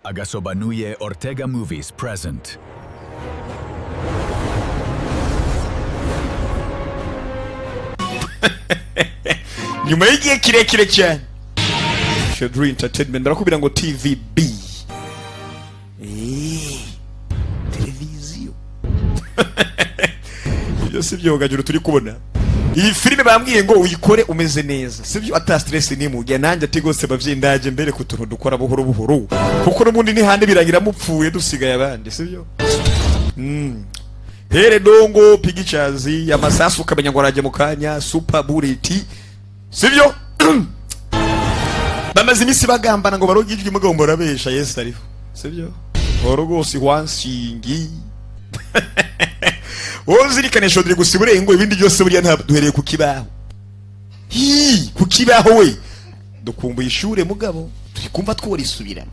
Agasobanuye Ortega Movies present. Nyuma y'igihe kirekire cyane Shadri Entertainment barakubwira ngo TVB televiziyo ibyo sibyo gajuru turi kubona iyi filime bambwiye ngo uyikore umeze neza sibyo ata stress nimujya nanjye ati gose bavyindaje mbere kutuntu dukora buhoro buhoro kuko n'ubundi ni hande birangira mupfuye dusigaye abandi sibyo here dongo pictures ya masasu kamenya ngo araje mukanya super bullet sibyo bamaze imisi bagambana ngo barogijwe mugabo murabesha Yesu ariho sibyo orogosi wansingi wozirikane shodire gusibure ngo ibindi byose buriya nta duhereye ku kibaho ku kibaho we dukumbuye ishure mugabo turikumva tworisubiramo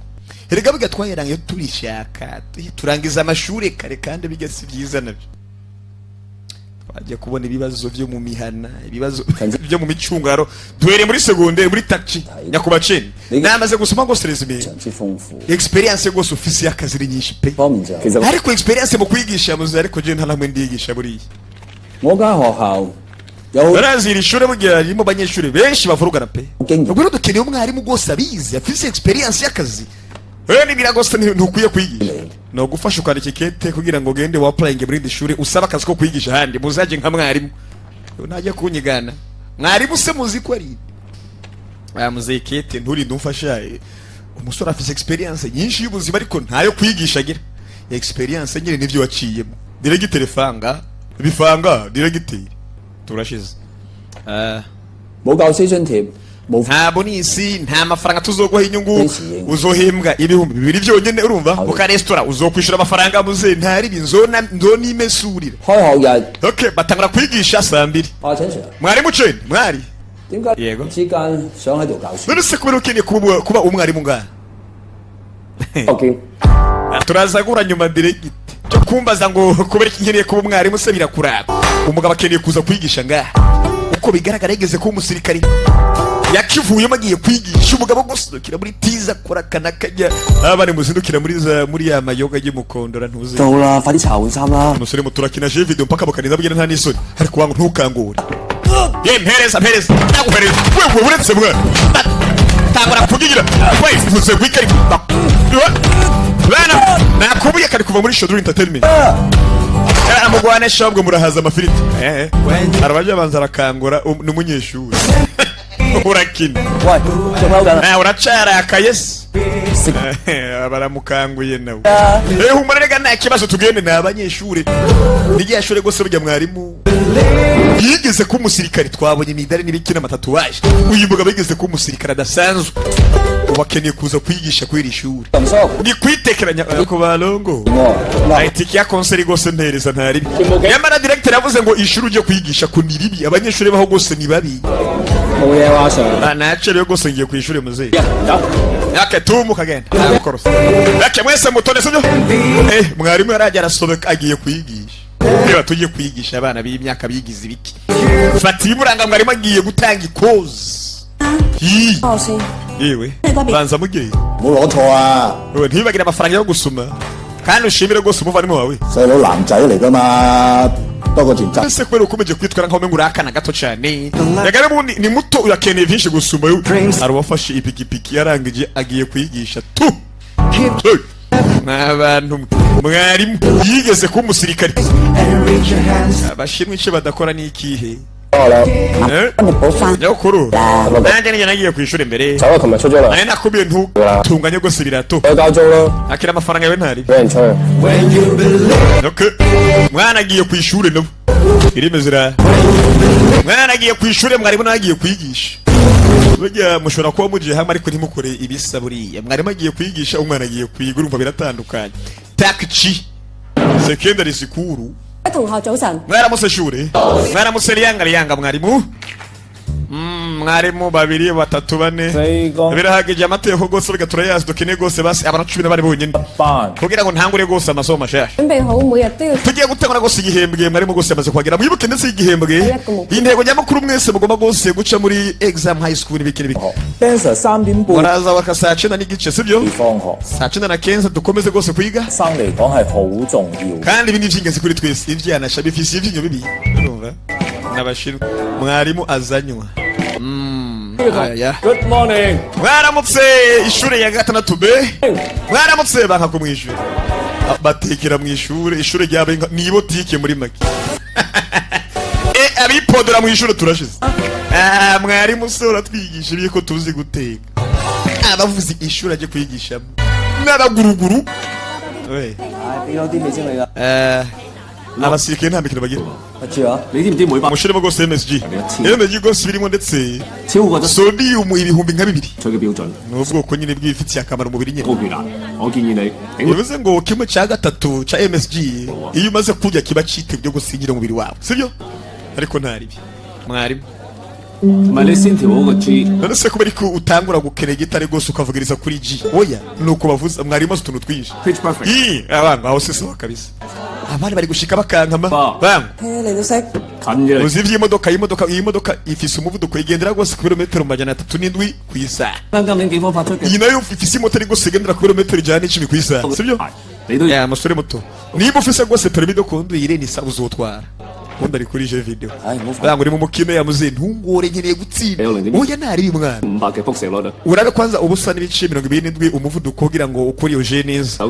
herega bigatwayerangiye turishaka turangiza amashure kare kandi bigasi byiza nabyo baje kubona ibibazo byo mu mihana ibibazo byo mu micungaro duhereye muri secondaire muri taxi nyakubaceni namaze gusoma ngo stressme experience go office y'akazi iri nyinshi pe ariko experience mu kwigisha muzi ariko je nta namwe ndigisha buri barazira ishure mugira arimo banyeshure benshi bavurugana pe ubwo dukeneye umwarimu gose abizi afise experience y'akazi ni biragosta ntukwiye kwigisha no gufasha ukandika kete kugira ngo gende wa applying muri ndishure usaba akazi ko kwigisha handi muzaje nka mwarimu najye kunyigana mwarimu se muzi ko ari muze kete nturi ndumfasha umusore afise experience nyinshi y'ubuzima ariko ntayo kwigisha agira experience nyine nivyo waciyemo diregiteri bifanga diregiteri turashize冇station tip nta bonisi nta mafaranga tuzoguha inyungu uzohembwa ibihumbi 2 byonyene urumva uka restaurant uzokwishura amafaranga muze ntari binzona ndoni imesurira okay batangura kwigisha saa 2 mwari mucene mwari yego kigan想喺度教書 none se kubera ukeneye kuba umwarimu ngana okay turazagura nyuma direct cyo kumbaza ngo kubera ikinyeneye kuba umwarimu se birakuraba umugabo akeneye kuza kwigisha ngaha uko bigaragara yigeze ko umusirikari yakivuye magiye kwigisha umugabo gusukira muri tiza korakana kajya abane muzindukira muri ya mayoga y'umukondora ntuze dola fadi chawe samla umusore muturakina je video mpaka bakaniza bugena nta nisoni ariko wangu ntukangure ye mpereza naguhereza wewe uretse mwana tangura kugira we fuze kwikari bana nakubuye kari kuva muri Shadri Entertainment amugwane shabwe murahaza amafiriti arabaje banza rakangura n'umunyeshuri urakina uracara akayesi baramukanguye nawe humurega nta kibazo tugende n'abanyeshure n'igishure gose burya mwarimu yigeze ko umusirikare twabonye imidari n'ibiki n'amatatuwaje uyu mugabo yigeze ko umusirikare adasanzwe ubakeneye kuza kwigisha kwiri ishure ni kwitekeranya ko balongo ayitiki ya konseri gose ntereza ntari yamara director yavuze ngo ishure uje kwigisha ko niribi abanyeshure baho gose ni babi nache ryo gose ngiye kwishure muze yake tumu kagenda akorosa yake mwese mutone sibyo mwarimu yaraje arasobe agiye kwigisha reba tujye kwigisha abana b'imyaka bigize ibiki fati imuranga mwarimu agiye gutanga ikoze yewe banza mugiye murotoa wewe ntibagira amafaranga yo gusuma kandi ushimire gose umuvanimo wawe selo namzaye legama ese kwero ukomeje kwitwara nkaho mengu rakana gato cyane yagare bundi ni muto urakeneye byinshi gusuma arabafashe ipikipiki yarangije agiye kwigisha tu n'abantu mwarimu yigeze ku musirikare abashimwe cyo badakora n'ikihe Nyakuru nanjye nagiye kwishura imbere nari nakubiye ntunganye gose birato akira amafaranga yawe ntari okay mwana agiye kwishure no irimezira mwana agiye kwishure mwarimu nagiye kwigisha burya mushobora kuba muje hamwe ariko ntimukore ibisa buriya mwarimu agiye kwigisha umwana agiye kwiga urumva biratandukanye takchi secondary school mwaramutse shure mwaramutse liyanga mwarimu mwarimu babiri batatu bane birahagije amategeko gose bigatura yazi dukene gose basi abantu 10 bari bonyine kugira ngo ntangure gose amasomo mashasha tugiye gutangura gose igihembwe mwarimu gose amaze kwagera mwibuke ndetse igihembwe intego nyamukuru mwese mugomba gose guca muri exam high school n'ibikini biki baraza bakasa 9 n'igice sibyo saa 9 na 15 dukomeze gose kwiga kandi ibi ni by'ingenzi kuri twese ivyana shabifisi ivyinyo bibi urumva nabashirwa mwarimu azanywa Good morning. Mwaramutse ishure ya gatandatu B. Mwaramutse banka ko mwishure. Batekera mwishure ishure ryabe ni botike muri make. Abipodora mwishure turashize. Mwarimu sora twigisha biko tuzi guteka. Abavuzi ishure aje kwigisha. N'abaguruguru. We. Abasirikare nta mikino bagira. Mushire gose MSG. MSG gose birimo ndetse sodium ibihumbi nka 2. N'ubwoko nyine bwifitiye akamaro mu biri nyine. Bivuze ngo kimwe cya gatatu cya MSG iyo umaze kurya kiba cite byo gusinyira umubiri wawe. Sibyo? Ariko ntaribi. Mwarimu. Malesinti wogo G. None kubera ko utangura gukene gitare gose ukavugiriza kuri G. Oya, nuko bavuza mwarimu azutuntu twinshi. Pitch perfect. Abana aho sese kabisa. Abana bari gushika bakankama. Bam. Uzivye imodoka imodoka ifise umuvuduko igendera gose ku birometero 307 ku isaha. Iyi nayo ifise motori gose igendera ku birometero 110 ku isaha. Sibyo? Ya musore muto. Niba ufise gose permis de conduire ni sabu uzotwara. Undi ari kuri je video. Banga uri mu mukino ya muze ntungore nkeneye gutsinda. Oya nari mwana. Urabe kwanza ubusa n'ibice 27 umuvuduko kugira ngo ukuri uje neza.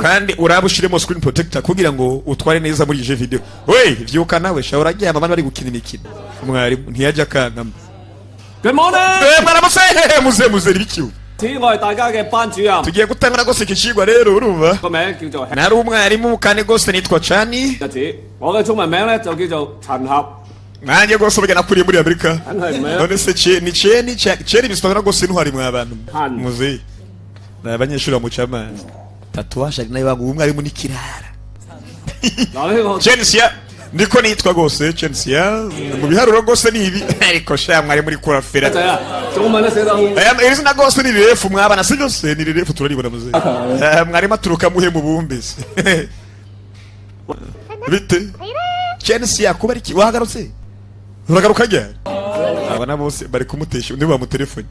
Kandi urabe ushiremo screen protector kugira ngo utware neza muri je video. We vyuka nawe shawara giye abana bari gukina imikino. Mwari ntiyaje kankama. Good morning. Muze muze ribikiwe. Tugiye gutangura gose ikicigwa rero urumva. Nari umwarimu kane gose nitwa Chani. Nanjye gose bugena kuri muri Amerika. None se Cheni bisobanura gose ntwari mwa abantu. Muze. Abanyeshuri mu chama. Tatuwaje nayo bangu umwarimu ni kirara. Cheni ndiko nitwa gose Chelsea mu biharuro gose ni ibi ariko sha mwari muri kurafera izina gose ni refu mwabana sivyo se ni refu turaribona muze mwari maturuka muhe mu bumbese bite Chelsea kuba ari wagarutse uragaruka gya abana bose bari kumutesha ndi ba mu telefone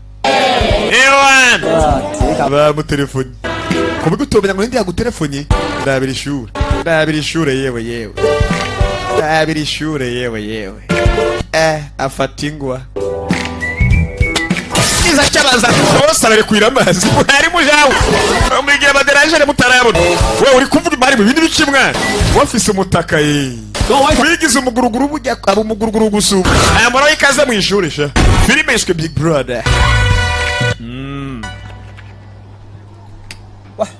ba mu telefone kubigutobanya ngo ndi ya gutelefone ndabira ishure yewe abiri shure yewe afatingwa iza cyabaza bose bari kwiramazi ari mujawe umwigiye baderaje mutarabona we uri kuvuga imari mu bindi biki mwana wafise umutaka wigize umuguruguru bujya aba umuguruguru gusuka amara ikaze mu ishure sha filime ishwe Big Brother.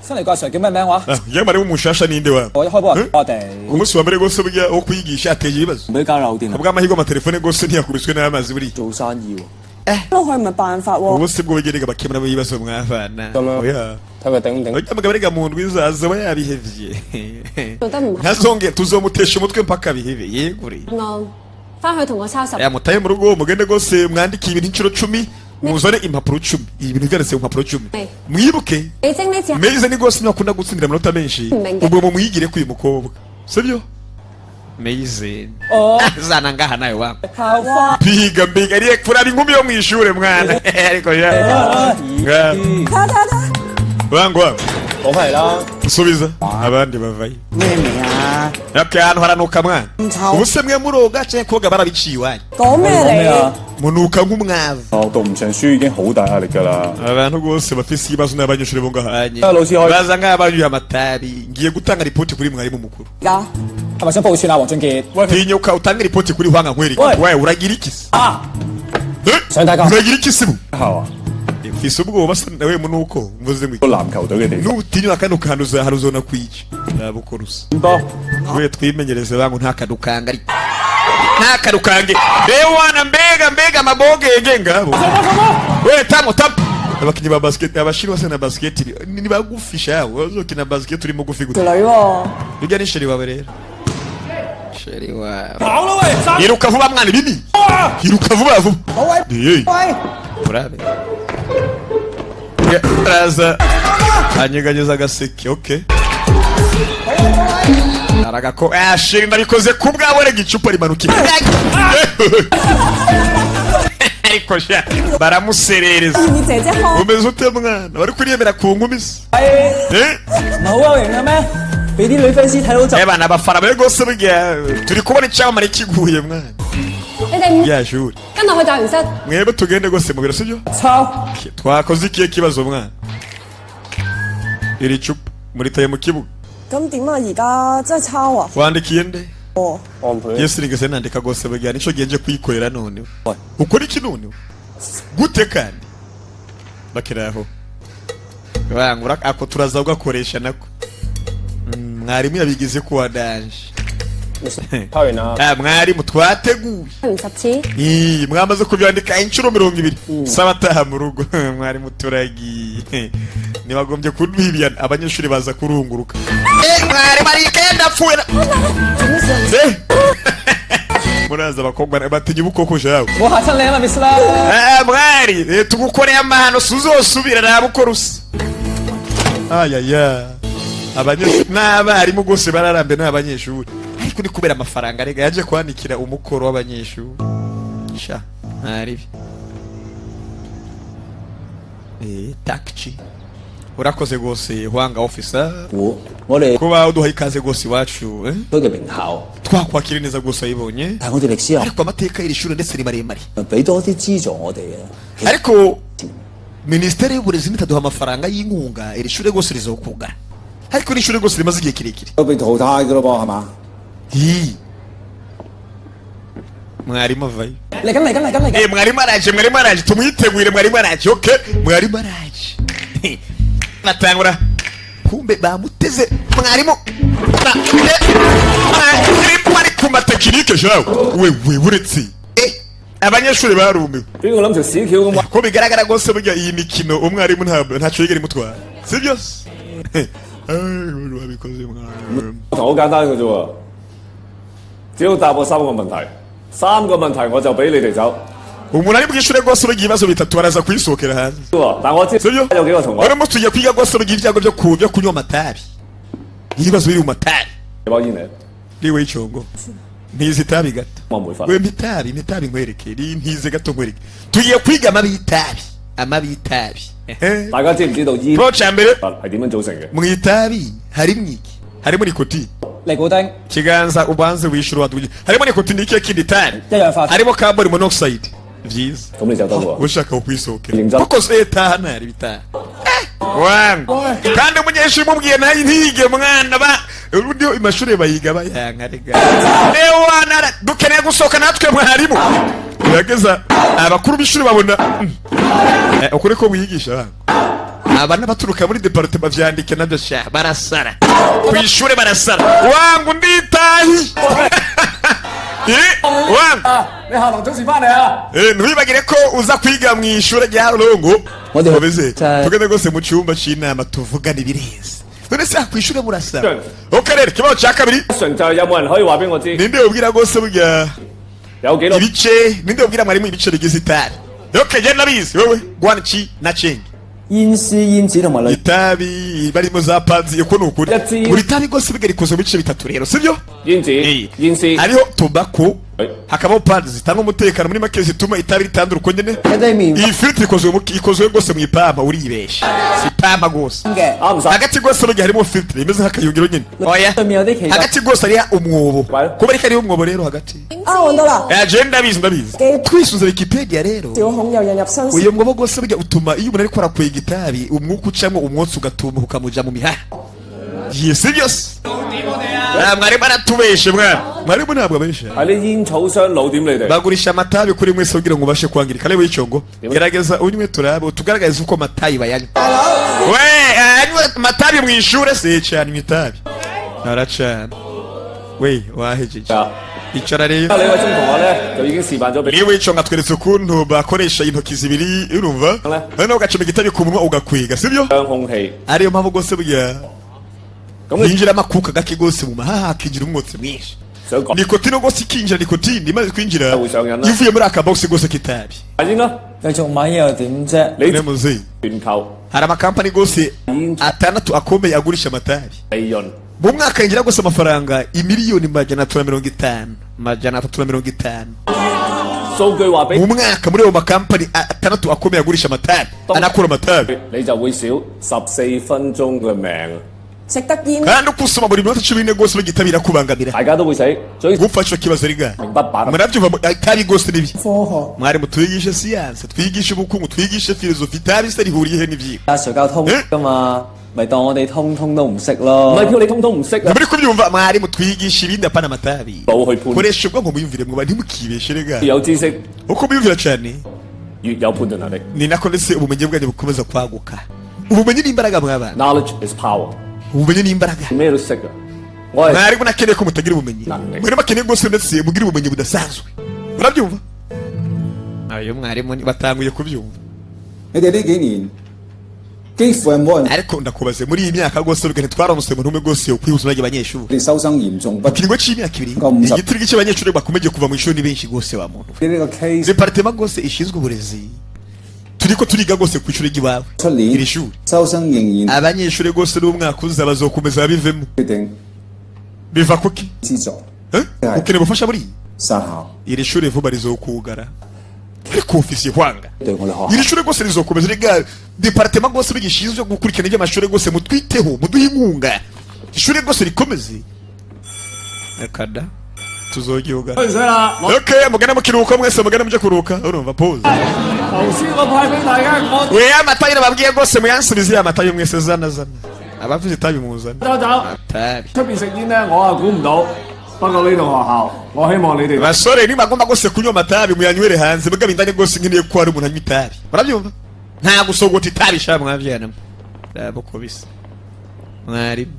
Sani Gashya叫咩名話？Yamare umushasha ninde wa? 我一開波我哋 Umunsi wa mbere gose burya wo kwigisha ateje ibibazo. 俾交流電。 Ubwo amahirwe amatelefone gose ntiyakubiswe n'amazi buri. 做生意喎。 都佢唔係辦法喎。 Ubuse bwo begerega bakemura ibibazo mwavana. Oya. 睇佢頂唔頂？ Oya mugabariga mu ndwi zaza bayabihevye. 做得唔好。 Ntazonge tuzomutesha umutwe mpaka bihebe yegure. 翻去同我抄10。 Mutaye mu rugo mugende gose mwandiki ibintu incuro 10 muzane impapuro 10 ibintu byanditse mu mpapuro 10 mwibuke meze ni gose nakunda gutsindira amanota menshi ubwo mu mwigire kuri mukobwa sibyo meze zana ngaha nawe wa biga mbiga ari kurari nkumi yo mwishure mwana ariko ya bangwa 講係啦。 Subiza abandi bavaye 咩名啊？ akantu haranuka mwana ubuse mwe muroga cye koga barabiciwanye 講咩嚟？ munuka nk'umwavu 讀唔成書已經好大壓力㗎啦。 abantu bose bafise ibibazo n'abanyeshuri bo ngahanye 老師可以 baza nk'abanyuye amatabi ngiye gutanga ripoti kuri mwarimu mukuru 係咪想報串啊，黃俊傑？ tinyuka utange ripoti kuri hwanga nkwereke wewe uragira iki se 想大家 uragira iki se 校啊， mfise ubwoba se nawe munuko mvuze ngo 個籃球隊嘅地方 nutinyuka kano kantu uzahara kwica nabukorusa 咁多。 we twimenyereze bangu ntakadukange ari ntakadukange rewana mbega amabogege ngabo we tamo abakinyi ba basket abashiri bose na basket ni bagufisha yawe bazokina basket urimo gufi gute 條女喎。 ujya ni sheri wawe rero sheri wawe iruka vuba mwana bibi iruka vuba vuba. 好位， Hey. 喂， Murabe. Raza. Anyeganyeza agaseke, okay. Aragako ashiri ndabikoze kubwawe rega icupa rimanukira. Ariko sha baramuserereza. 你姐姐開 Umeze ute mwana? Bari kuriyemera ku nkumi se? 唔好有型嘅咩？俾啲女 fans 睇到就 Bana abafana be gose burya turi kubona icyamamare kiguye mwana. 你哋 Ya shuri. 跟落去教員室。 Mwebe tugende gose mu biro sibyo? 抄。 Twakoze ikihe kibazo mwana? Iri cupa muritaye mu kibuga. 咁點啊？而家真係抄啊！ Wandikiye nde? 安倍。 Yesu nigeze nandika gose burya nico genje kuyikorera none. Ukora iki none? Gute kandi? Bakiraho. Bangura ako turaza ugakoresha nako. Mwarimu yabigize kuwa danje. 抄完啦。 Mwarimu twateguye. 10次。 Mwamaze kubyandika inshuro 20. Saba taha mu rugo. Mwarimu turagiye. Nibagombye kunbibya abanyeshuri baza kurunguruka. Mwarimu ari kenda pfuye. Muraza bakogwa batinye ubukoko jawe. 我嚇親你啊嘛 ，Miss 啦。 Mwari tugukoreye amahano suzosubira nabukorusa. Ayaya. Abanyeshuri n'abarimu gose bararambe n'abanyeshuri. Ariko ni kubera amafaranga rega yaje kwandikira umukoro w'abanyeshuri. Sha, aribi. Takchi. Urakoze gose Hwanga officer. 我哋 Kuba uduhaye ikaze gose iwacu, 區嘅名校， twakwakira neza gose ayibonye. 但係我哋歷史學 Ariko amateka y'iri shuri ndetse ni maremare. 俾多啲資助我哋啊。 Ariko Ministeri y'uburezi nitaduha amafaranga y'inkunga iri shuri gose rizokugana. Ariko ni shuri gose rimaze igihe kirekire. 都被淘汰㗎咯噃，係嘛？ Mwarimu avayo. 嚟緊嚟緊嚟緊嚟緊。 Mwarimu araje tumwitegure mwarimu araje. Okay, mwarimu araje. Natangura kumbe bamuteze mwarimu. Ari kuma tekinike jawe. We buretse. Abanyeshuri barumiwe. 邊個諗條屎橋咁話？ Ko bigaragara gose burya iyi mikino umwarimu ntaco yigera imutwara. Sibyo? Wabikoze mwarimu. 好簡單嘅啫喎，只要答我3個問題，3個問題我就俾你哋走。 Umuntu ari bwishure gose urugiye ibibazo bitatu baraza kwisokera hanze. 但我知 Sibyo? 有幾個同學 Ora mutu tugiye kwiga gose urugiye ibyago byo kunywa amatabi. Ibibazo biri mu matabi. 包煙嚟， Liwe icongo. Ntizi tabi gato. 我唔會瞓。 We mitabi nkwereke. Ntize gato nkwereke. Tugiye kwiga amabitabi. 大家知唔知道煙 Pro cyambere 係點樣組成嘅？ mu itabi harimo iki? Harimo nikotine. 尼古丁、 Kiganza ubanze wishura waduje. Harimo nikotine iki kindi tani. 一氧化碳， Harimo carbon monoxide. Vyiza. 咁你就得喎。 Ushaka ukwisokera. Inza. Kuko se tahana hari bitana. Wangu. Kandi umunyeshuri mubwiye nayi ntige mwana ba urundi imashuri bayiga bayanga rega. Ewana dukeneye gusoka natwe mwarimu. Yageza abakuru b'ishuri babona ukuri ko wiyigisha abana baturuka muri departement vyandike nabyo sha barasara. Kwishuri barasara. Wangu nditahi. Wangu. 你下堂準時翻嚟啊！ Ntwibagire ko uza kwiga mu ishuri rya Rongo. Wadi- Mubeze. Cha- Tugende gose mu cyumba cy'inama tuvugana ibirenze. None se kwishuri murasaba. Okarere kibaho cya kabiri. 上就有冇人可以話俾我知 Ninde ubwira gose burya 有幾多？ ibice ninde ubwira mwarimu ibice bigize itari. Okay, je nabizi wewe gwaniki na cenge. 煙絲、煙紙同埋類 Itabi barimo za panzi uko nukuri. Yati- Buri tabi gose bigari kozo bice bitatu rero, sibyo? 煙紙、煙絲。 Hariho tobacco, hakabaho panzi zitanga umutekano muri make zituma itabi ritandura uko nyene. 一啲麵 Iyi filtre ikozwe gose mu ipamba uribesha. Si pamba gose. 嘅，啱唔晒。 Hagati gose burya harimo filtre imeze nk'akayungiro nyene. Oya. 對面有啲其他 Hagati gose ari umwobo. Right. Kuba ari umwobo rero hagati. 啊，揾到啦！ Je ndabizi. Twisuze Wikipedia rero. 小孔又引入新 Uyo mwobo gose burya utuma iyo umuntu ariko arakwiga itabi umwuka ucamo umwotsi ugatuma ukamuja mu mihaha. Yes, byose. Mwarimu aratubeshe mwana. Mwarimu ntabwo abeshe. 係啲煙草商老點你哋？ Bagurisha amatabi kuri mwese kugira ngo ubashe kwangirika. Reba icyongo. Gerageza unywe turabe utugaragarize uko amatabi bayanywa. We, anywa amatabi mu ishure se cyane itabi. Aracana. We, wahejeje. Icara rero. 你位中同學咧就已經示範咗俾 Niwe icyonga tweretse ukuntu bakoresha intoki zibiri urumva? Noneho ugacomeka itabi ku munwa ugakwiga, sibyo? 香空氣。 Ariyo mpamvu gose burya 咁你 hinjira amakuka gake gose mu mahaha akinjira umwotsi mwinshi. nikotine rwose ikinjira nikotine imaze kwinjira會上癮啦 iyo uvuye muri aka box rwose k'itabi 係應啦， 繼續買嘢又點啫？ ne muzeyi 全球 hari amakampani rwose atandatu akomeye agurisha amatabi 利潤 mu mwaka yinjira rwose amafaranga imiliyoni majana 350 數據話俾 mu mwaka muri ayo makampani atandatu akomeye agurisha amatabi anakura amatabi 你就會少14分鐘嘅命， 食得煙 kandi uko usoma buri minota 14 rwose bagitabira kubangamira 大家都會死，所以 gupfa ico kibazo riga 明不白。 murabyumva itabi rwose nibi 科學 mwari mutwigishe siyanse twigishe ubukungu twigishe filozofi itabi se rihuriye he n'ivyigwa 啊，誰教通㗎嘛？咪當我哋通通都唔識 唔 咯。 係叫你通通唔識啊， muri kubyumva mwari mutwigisha ibindi apana amatabi 冇去判， koresha ubwonko muyumvire mwe ntimukibeshe rega 越有知識 uko muyumvira cyane 越有判斷能力。 ni nako ndetse ubumenyi bwanyu bukomeza kwaguka ubumenyi n'imbaraga mwabana Knowledge is power， ubumenyi n'imbaraga 咩都識啊。我係 mwari munakeneye ko mutagira ubumenyi Nani. mwari bakeneye rwose ndetse mugira ubumenyi budasanzwe murabyumva ayo mwarimu batanguye kubyumva 你哋呢幾年幾乎係冇人 ariko ndakubaze muri iyi myaka rwose rugane twaramutse mu ntume rwose yo kwihuza abanyeshuri 哋收生嚴重不 mu kiringo cy'imyaka ibiri Ngo igituri cy'abanyeshuri bakomeje kuva mu ishuri ni benshi rwose wa muntu 呢個 case departement rwose ishinzwe uburezi turiko turiga rwose ku ishuri ry'iwawe 出 iri 年 shuri 收生仍然 abanyeshuri rwose n'umwaka uza bazokomeza babivemo 決定 biva kuki 資助 Eh? Yeah. ukeneye ubufasha buriya 殺校， iri shuri vuba rizokugara ariko ofisiye hwanga 對我哋學 iri 校 shuri rwose rizokomeza riga departement rwose bigishinzwe gukurikirana iby'amashuri rwose mutwiteho muduhe inkunga ishuri rwose rikomeze akada tuzogihuga 唔使啦，我 okay mugana mu kiruhuko mwese mugana muje kuruhuka urumva pause 頭先我派俾大家，我 we amata yine babwiye rwose muyansubize ya mata yo mwese zana zana abavuze itabi muzana 走走。 tabi 出邊食煙咧，我啊估唔到。不過呢度學校，我希望你哋 basore nimagomba rwose kunywa amatabi muyanywere hanze mugabo indani rwose nkeneye ko hari umuntu anywa itabi murabyumva nta gusogota itabi sha mwavyanamo rabo ko bisa mwarimu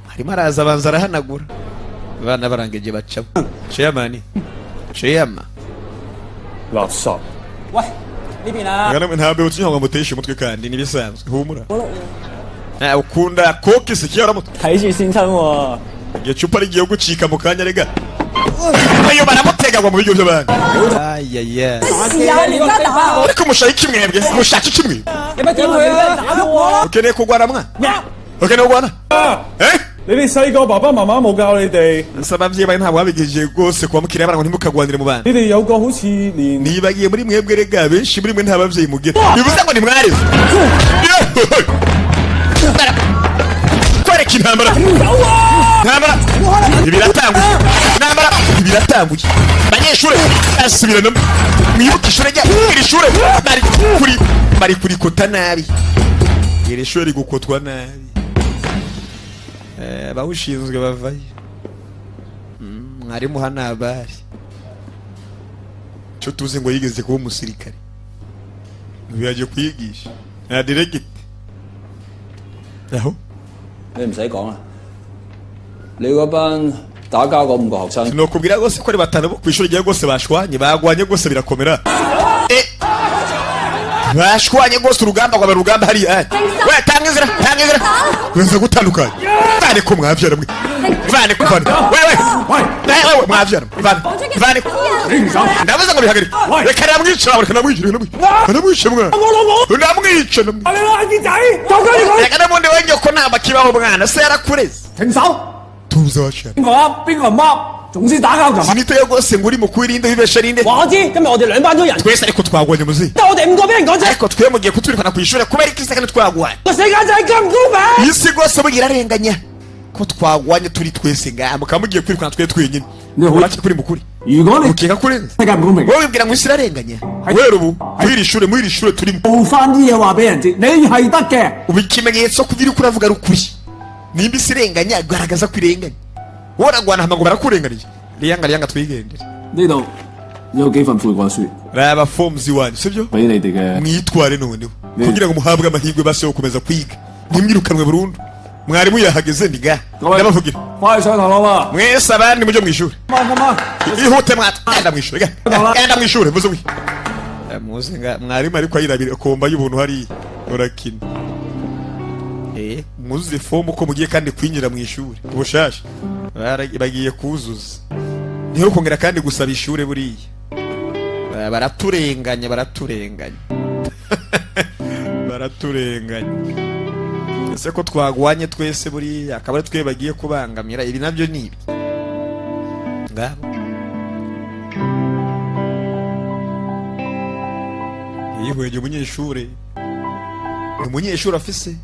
harimo araza abanza arahanagura abana barangeje bacamo chairman chairman 垃圾。 喂，呢邊啊！ ngamwe ntabwo utinywa ngo muteshe umutwe kandi nibisanzwe humura ukunda koke se kiyara muto 睇住先親喎。 igihe cupa rigiye gucika mu kanya rega ayo baramutega ngo mu biryo by'abandi ayaya 試下連家打 ariko mushaka iki mwebwe mushaka iki mwe 你咪點佢啊！打我！ ukeneye kurwana mwa ukeneye kurwana eh 你哋細個爸爸媽媽冇教你哋， nsaba ababyeyi bawe ntabwo babigejeje rwose kuba mukiriya bana ngo ntimukagwanire mu bandi 你哋有個好似連 nibagiye muri mwebwe rega benshi muri mwe nta babyeyi mugira bivuze ngo nimwareze kwereka intambara intambara ibiratanguye intambara ibiratanguye banyeshuri asubiranamo mwibuke ishuri rya iri shuri bari kurikota nabi iri shuri rigukotwa nabi abawushinzwe bavayo mwarimu hano abari cyo tuzi ngo yigeze kuba umusirikare ntiyagiye kuyigisha nta diregiti aho 你唔使講啦。你嗰班打交嗰5個學生， sinokubwira rwose ko ari batanu bo ku ishuri ryawe rwose bashwanye bagwanye rwose birakomera bashwanye rwose urugamba rwaba urugamba hariya we tanga inzira weza gutandukanye vane ko mwavyara mwe vane ko vane wewe mwavyara vane ndavuze ngo bihagarike reka namwica reka namwica namwica mwana namwica reka namundi wenye ko namba kibaho mwana se yarakureze 停手！ tuza washara 邊個啱邊個唔啱，總之打交就。 siniteye rwose ngo uri mukuru irinde wibesha rinde 話我知，今日我哋兩班都人， twese ariko twagwanye muzi 得我哋5個俾人講啫。 ariko twe mugiye kutwirukana ku ishuri kubera iki sekane twagwanye 個世界就係咁公平。 isi rwose mugira arenganya ko twagwanye turi twese ngaha mukaba mugiye kwirukana twe twenyine uraki kuri mukuri 如果你 ukeka kurenza 世界唔公平， wowe wibwira ngo isi irarenganya guhera ubu muri iri shuri turimo 做翻啲嘢話俾人知，你係得嘅。 ubu ikimenyetso ko ibyo uravuga ari ukuri nimba isi irenganya garagaza ko irenganya wowe uragwana hama ngo barakurenganiye riyanga twigendere 呢度有幾份悔過書 raba forms iwanyu sibyo 俾你哋嘅。 mwitware noneho kugira ngo muhabwe amahirwe base yo gukomeza kwiga ntimwirukanwe burundu mwarimu yahageze ndiga ndabavugira 快上堂啦嘛！ mwese abandi mujye mu ishuri 慢慢慢。 ihute mwagenda mu ishuri genda mu ishuri muze wi muze mwarimu ariko ayirabira komba y'ubuntu hari urakina mwuzuze fomu ko mugiye kandi kwinjira mu ishuri ubushasha bagiye kuzuza niho kongera kandi gusaba ishuri buriya baraturenganya ese ko twagwanye twese buriya akaba ari twe bagiye kubangamira ibi nabyo ni ibi ngabo yihweje umunyeshuri afise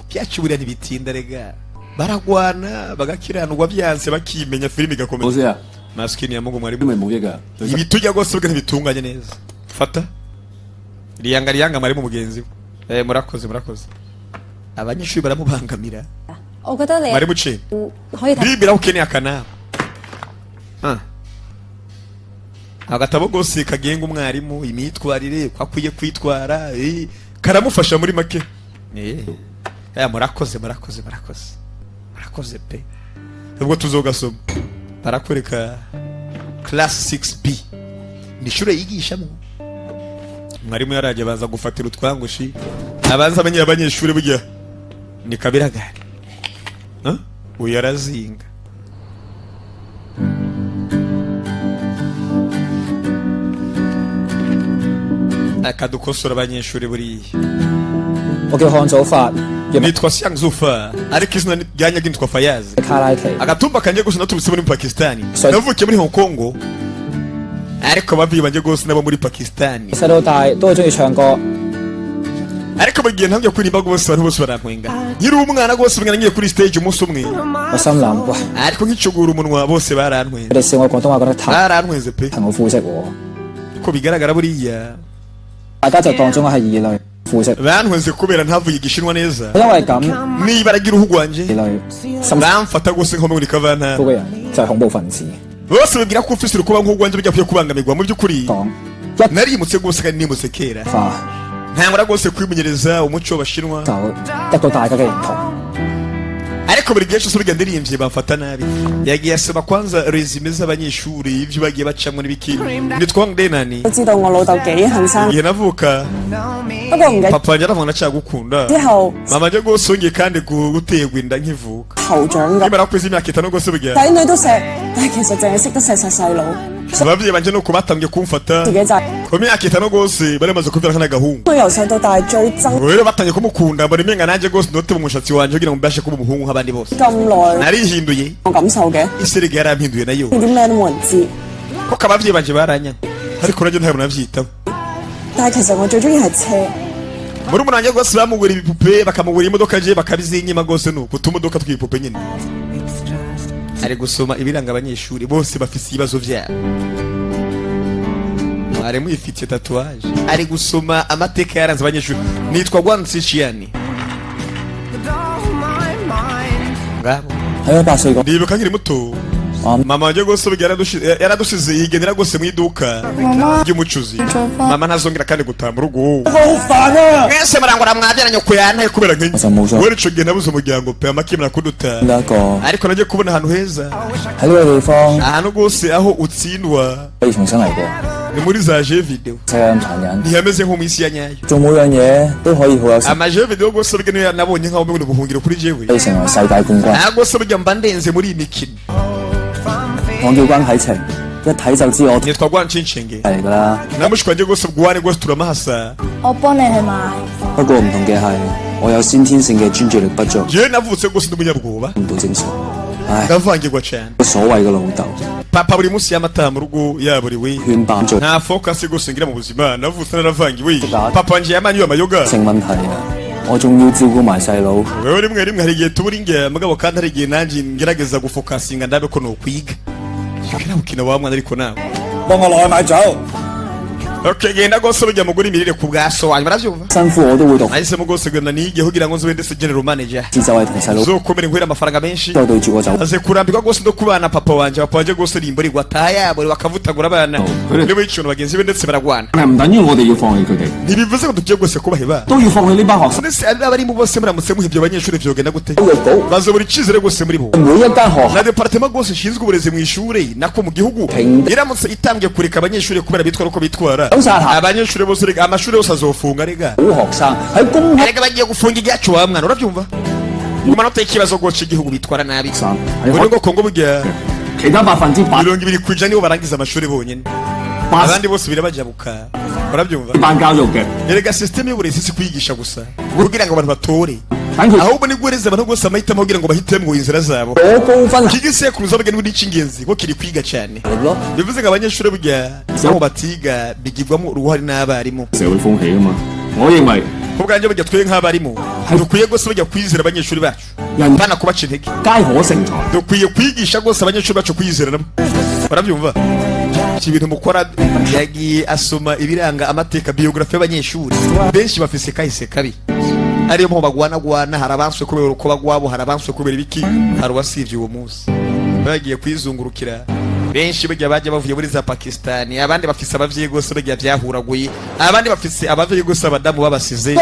byacubura ntibitinda rega baragwana bagakiranurwa byanse bakimenya filime igakomeza maskini ya Mungu mwari ibi tujya gose bwa ntibitunganye neza fata riyanga mwari mu mugenzi we murakoze abanyeshuri baramubangamira mwari muce bibira ukeneye akanama agatabo gose kagenga umwarimu imitwarire kwakwiye kwitwara karamufasha muri make murakoze pe ubwo tuzogasoma barakwereka class 6B ni ishure yigishamo mwarimu yaraje baza gufatira utwangushi abanza abanyeshuri burya ni kabiragari uyarazinga akadukosora abanyeshuri buriya nitwa Siangzufa ariko izina ryanjye nitwa Fayaz agatumba kanje gusa naturutse muri Pakistan navukiye muri Hong Kong ariko bavuye banje gose nabo muri Pakistan ariko bagiye ntabyo kuririmba gose abantu bose barantwenga nkiri umwana gose mwana ngiye kuri stage umunsi umwe ariko nkicugura umunwa bose barantwenze pe ko bigaragara buriya bantwenze kubera ntavuye igishinwa neza niba aragira uruhu rwanje bamfata gose nko muri kavana bose bagira ko ufise urukuba nk'urwanje bijya kuye kubangamirwa mu by'ukuri narimutse gose kandi nimutse kera ntangura gose kwimenyereza umuco w'abashinwa ariko buri gihe cyose biga ndirimbye bamfata nabi yagiye asaba kwanza resume z'abanyeshuri ibyo bagiye bacamwe n'ibiki nitwa ndenani igihe navuka papa njye aravuga ndacagukunda mama njye gose wongeye kandi gutegwa inda nkivuka nimara kwezi imyaka 5 gose biga ababyeyi banje nuko batambye kumfata ku myaka 5 gose baremaze kuvira kana gahungu rero batanye kumukunda bari menga nanje gose ndote mu mushatsi wanje kugira ngo mbashe kuba umuhungu nk'abandi bose narihinduye iserege yarampinduye nayo ko kababyeyi banje baranya ariko nanje ntabwo navyitaho muri umunanye gose bamugura ibipupe bakamugura imodoka je bakabizinyima gose nuko tumodoka twipupe nyine ari gusoma ibiranga abanyeshuri bose bafise ibibazo byabo ari mwifitiye tatuwaje ari gusoma amateka yaranze abanyeshuri nitwa Gwansichiani ngabo ndibuka nkiri muto mama wanje gose yaradushize yigendera gose mu iduka ry'umucuzi mama ntazongera kandi gutaha mu rugo mwese marangura mwabyaranye ku yantaye kubera nk'iki wari ico gihe nabuze umuryango pe amakimera kuduta ariko naje kubona ahantu heza ahantu gose aho utsindwa ni muri za jeux video ntiyameze nko mu isi ya nyayo amaje video gose bigene nabonye nkaho mu buhungiro kuri jewe gose bijya mba ndenze muri iyi mikino nitwa Gwanchinchinge namushikanje gose bwane gose turamahasa je navutse gose ndumunyabwoba ndavangirwa cyane papa buri munsi y'amata mu rugo yaburiwe nta focus gose ngira mu buzima navutse naravangiwe papa nje yamanyuye amayoga wewe rimwe hari igihe tubura inge mugabo kandi hari igihe nanjye ngerageza gufokasinga ndabe ko no kwiga kira ukina wa mwana ariko nawe okay genda gose bujya mugura imirire ku bwaso wanyu baravyumva nahise mu gose genda nige kugira ngo nzobe ndese general manager zokomera inkwira amafaranga menshi aze kurambirwa gose ndo kubana papa wanje gose rimbo rigwa taya buri bakavutagura abana nibo ikintu bagenzi be ndetse baragwana ntibivuze ko tugiye gose kubaheba ndetse abari mu bose muramutse muhibye abanyeshuri vyogenda gute bazo buri cizere gose muri bo na departement gose shinzwe uburezi mu ishure nako mu gihugu iramutse itambye kureka abanyeshuri kubera bitwara uko bitwara abanyeshuri bose rega amashuri yose azofunga rega 好學生喺公開 rega bagiye gufunga igihacu wa mwana urabyumva mu manota y'ikibazo goce igihugu bitwara nabi buri ngo Kongo burya 其他8%， 20% nibo barangiza amashuri bonyine abandi bose birabajabuka urabyumva 班教育嘅， erega system y'uburezi si kwigisha gusa kugira ngo abantu batore 等佢 ahubwo ni guhereza abantu bose amahitamo kugira ngo bahitemo inzira zabo 攞高分 kigisekuruza bagenda muri cy'ingenzi ko kiri kwiga cyane 咯。 bivuze ngo abanyeshuri burya aho batiga bigirwamo uruhare n'abarimu 社會風氣啊嘛。我認為 ubwanjye burya twe nk'abarimu dukwiye rwose bajya kwizera abanyeshuri bacu bana kubaca intege 皆可成才。 dukwiye kwigisha rwose abanyeshuri bacu kwizera nabo barabyumva iki bintu mukora yagiye asoma ibiranga amateka biography y'abanyeshuri benshi bafise kahise kabi ariyo mpamvu bagwanagwana hari abanswe kubera uko bagwabo hari abanswe kubera ibiki hari uwasivye uwo munsi bagiye kwizungurukira benshi bajya bavuye muri za Pakistan abandi bafise abavyeyi gose bajya byahuraguye abandi bafise abavyeyi gose abadamu babasize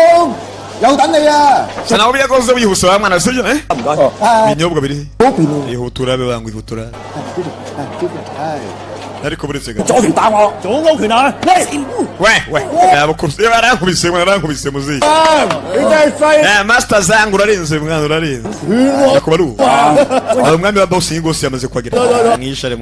有等你啊！ sana ubiya gose wihuse wa mwana sivyo eh 唔該。 binyobwa biri 嗰邊喎。 ihutura be bangu ihutura 係。 ariko buretse gato 左拳打我。 左勾拳啊！ we abakubise barankubise muzi 你真係廢。 master zangu urarenze mwana urarenze yakuba ari uwo umwami wa boxing gose yamaze kuhagera mwishare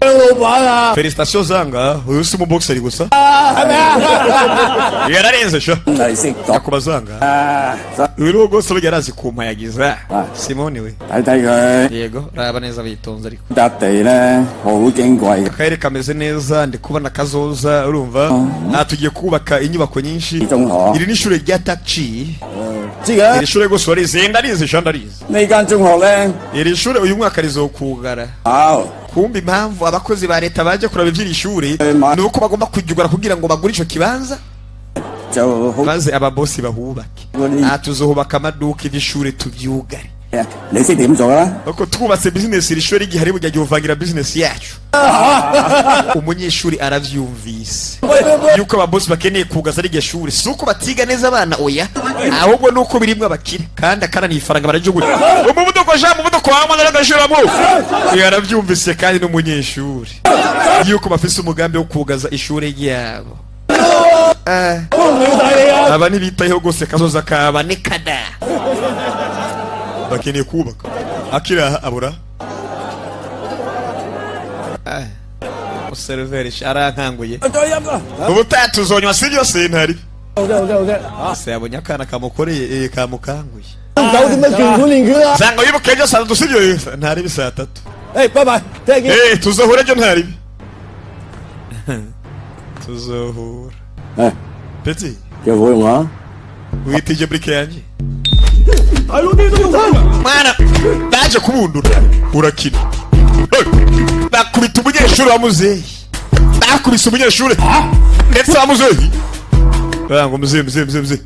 老闆啊！ felicitation zanga uyu si mu boxer gusa 係咪啊？ yararenze sho 係識講。 yakuba zanga uyu gose burya arazi kumpayagiza Simone we 睇睇佢 yego raba neza bitonze ariko 笪地咧，好矜貴嘅。 akarere kameze neza ndi kubona kazoza urumva tugiye kubaka inyubako nyinshi iri ni ishure rya taxi 知嘅。 iri shure gose warize ndarize sho ndarize 呢間中學咧， iri shure uyu mwaka rizokugara 好 kumba impamvu abakozi ba leta baje kuraba ivy'iri shure ma- nuko bagomba kujugura kugira ngo bagure ico kibanza 就好。 maze ababosi bahubake Buri- tuzohubaka amaduka ivy'ishure tuvyugare 你識點做啦？ uko twubatse business iri shure rigihari burya gihuvangira business yacu umunyeshuri aravyumvise yuko ababosi bakeneye kugaza ari shure si uko batiga neza abana oya ahubwo nuko birimwe abakire kandi akarani ifaranga barajugura umuvuduko ja umuvuduko wa mwana n'agashiramo yaravyumvise kandi n'umunyeshuri yuko bafise umugambi wo kugaza ishure ryabo aba ntibitayeho gose kazoza kabonekana bakeneye kubaka akira abura userveri arankanguye ubutaha tuzonywa sivyo sentari se yabonye akana kamukoreye kamukanguye 9點嘅拳館練拳啊！ zanga wibuke ejo saa tatu sivyo ntari saa tatu 誒，拜拜，聽見。 tuzohura ejo ntari tuzohura 誒， peti 叫好用啊！ witije brike yanje 大佬啲都用親。 mwana baje kubundura urakina bakubita umunyeshuri wa muzeyi bakubise umunyeshuri ndetse wa muzeyi ngo muzeyi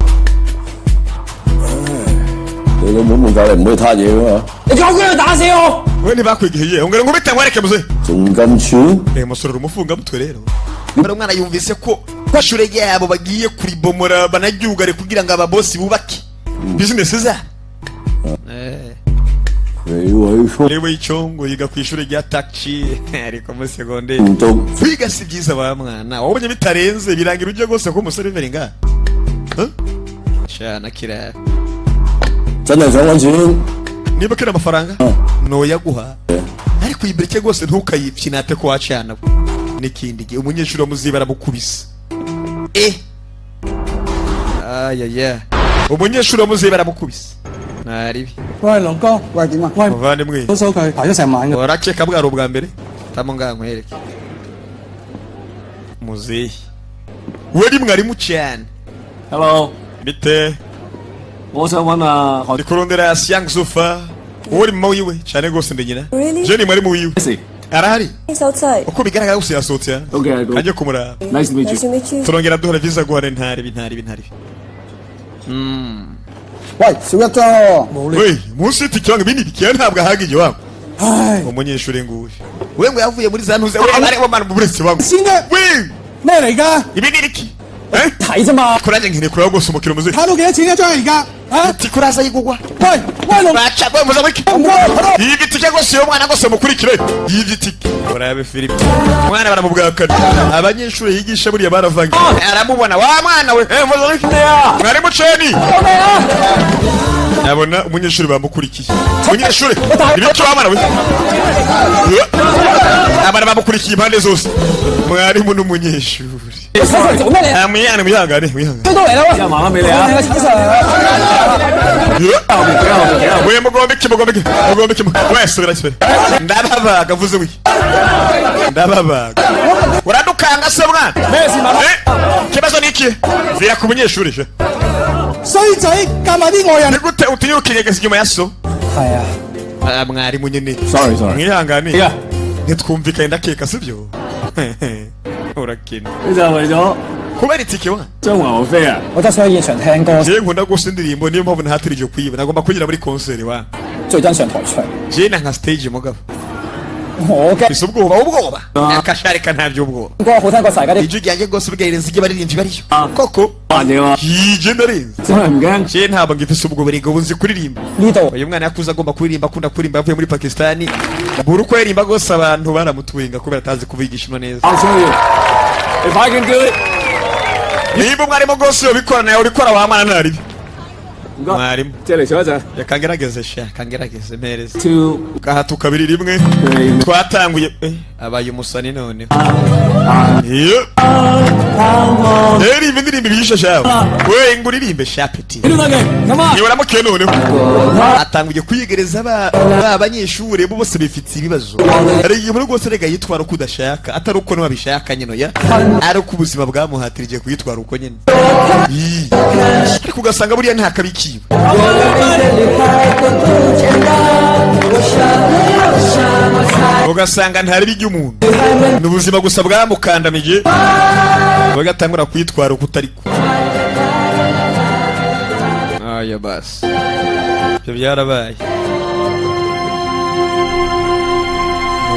你老母冇教你唔好攤嘢㗎嘛？ 你做佢去打死我！ we ntibakwigiye ongera ngo ubite nkwereke muzeyi 仲咁串？ musorera umufungamutwe rero hari umwana yumvise ko ishure ryabo bagiye kuribomora banaryugare kugira ngo ababosi bubake bizinesi zabo 你委屈 rewe icongo yiga ku ishure rya taxi ariko muri secondaire 唔做， kwiga si byiza ba mwana wabonye bitarenze birangira ujye gose ko umusore nga shana kira 真係想揾錢。 niba kira amafaranga noyaguha ariko yibireke gose ntukayipyinate ko wacana n'ikindi gihe umunyeshuri wa muziba aramukubise ayaya umunyeshuri wa muziba aramukubise naribi 喂，龍哥，喂點啊？喂， muvandimwe 收收佢排咗成晚嘅。 urakeka bwari ubwa mbere tamo ngaha nkwereke muzeyi we ni mwarimu cyane Hello， bite 我想揾啊何 ndi kurondera Siang Zufa uri mama wiwe cyane gose ndi nyina Really? je ni mwarimu wiwe事 arahari 手掣 uko bigaragara gusa yasohotse？OK， kajye kumuraba nice to meet 有 you。 少未知。 turongera duhora visa guhara ntari 喂，少一張喎。冇你。 we munsi y'ikiranga ibindi bikiya ntabwo ahagije wabo 唉， umunyeshuri nguyu we ngo yavuye muri za ntuze we ari bo manu buretse babo 先嘅 we 咩嚟㗎？ ibi ni iki 睇啫嘛。 kuranye nkene kuraba gose umukiro muze 睇到幾多錢一張啊而家？啊！ tikuraza yigugwa 喂喂龍， baca bwe muza wiki yivye tike gose yo mwana gose mukurikire yivye tike urabe Philip mwana baramubwakana abanyeshuri yigisha buriya baravange aramubona wa mwana we muza wiki mwari muceni abona umunyeshuri bamukurikiye umunyeshuri ibiki wa mwana we abana bamukurikiye impande zose mwarimu n'umunyeshuri amuyane muyangane呀，慢慢俾你啊。 we mugombe kimo wese birasubira ndababaga vuze wiki ndababaga uradukanga se mwana kibazo niki vira ku munyeshuri je 衰仔夾埋啲外人。 ni gute utinyukiriye gese inyuma ya so 係啊， mwarimu nyene Sorry。 mwihangane ntitwumvikanye ndakeka sibyo urakina 你就係為咗 kubera itike wa 張華飛啊？ 我得想去現場聽歌， je nkunda gose indirimbo niyo mpamvu nahatirije kwiba nagomba kugira muri concert wa 最憎上台唱。 je nanga stage mugabo 我嘅 isi ubwoba akasharika ntavyo ubwoba 歌好聽過晒嗰啲。 ijwi ryanjye gose ubwirinzi ry'abaririmbyi bariyo koko 扮嘢嘛， hije ndarenze 真係唔驚。 je ntabwo ngifise ubwo burego bunzi kuririmba 呢度 uyu mwana yakuze agomba kuririmba akunda kuririmba avuye muri Pakistani buri uko yaririmba gose abantu baramutwenga kubera atazi kubigisha neza I'll show you. If I can do it. niba umwarimu gose yobikora nawe urikora wa mwana naribi 唔該， mwarimu 借嚟坐一陣。 reka ngerageze sha kangerageze mpereze 2 gahatu kabiri rimwe 3 twatanguye abaye umusani none iyo rero ibi ndirimbo bihishe shawe we nguririmbe shapeti 你都得嘅，咁啊。 niwe uramukiye noneho atanguye kwiyegereza abanyeshuri bo bose bifitiye ibibazo hari igihe muri rwose rega yitwara uko udashaka atari uko n'ababishaka nyine ya ari uko ubuzima bwamuhatirije kuyitwara uko nyine ariko ugasanga buriya nta kabikiba ugasanga ntari bijya umuntu ni ubuzima gusa bwamukandamije bagatangura kwitwara uko utari ko aya basi ibyo byarabaye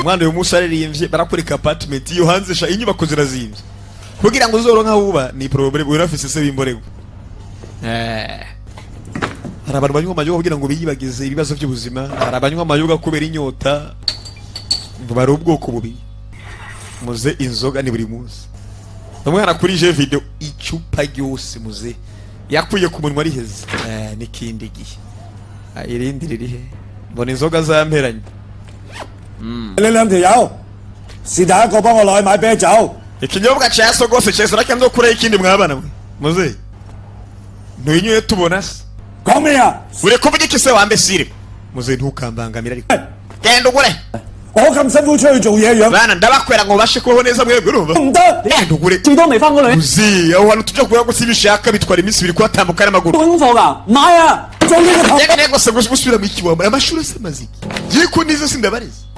umwana uyu munsi aririmbye barakurika apartment iyo hanze sha inyubako zirazimvye kugira ngo uzoronka huba ni problem urafise se bimborego hari abantu banywa amayoga kugira ngo biyibagize ibibazo by'ubuzima hari abanywa amayoga kubera inyota ngo bari ubwoko bubi muze inzoga ni buri munsi umwana kuri je video icupa ryose muze yakuye ku munwa riheze n'ikindi gihe irindi ririhe mbona inzoga zamperanye 你兩條友是第一個幫我落去買啤酒。 ikinyobwa cya so gose cyese rakando kure ikindi mwabana mwe muze ntuyinywe tubona se 講咩啊？ ure kuvuga iki se wambesire muze ntukambangamira ariko genda ugure 我咁辛苦出去做嘢樣， bana ndabakwera ngo bashe kubaho neza mwebwe urumva 唔得。 genda ugure 最多未翻嗰兩 muze aho hantu tujya kugira ngo sibishaka bitwara iminsi ibiri kwatambuka n'amaguru 功課㗎，買啊！ 做呢個頭 yega nego se gusubira mu ikiwamba amashuri se maziki giye ko nizo sindabariza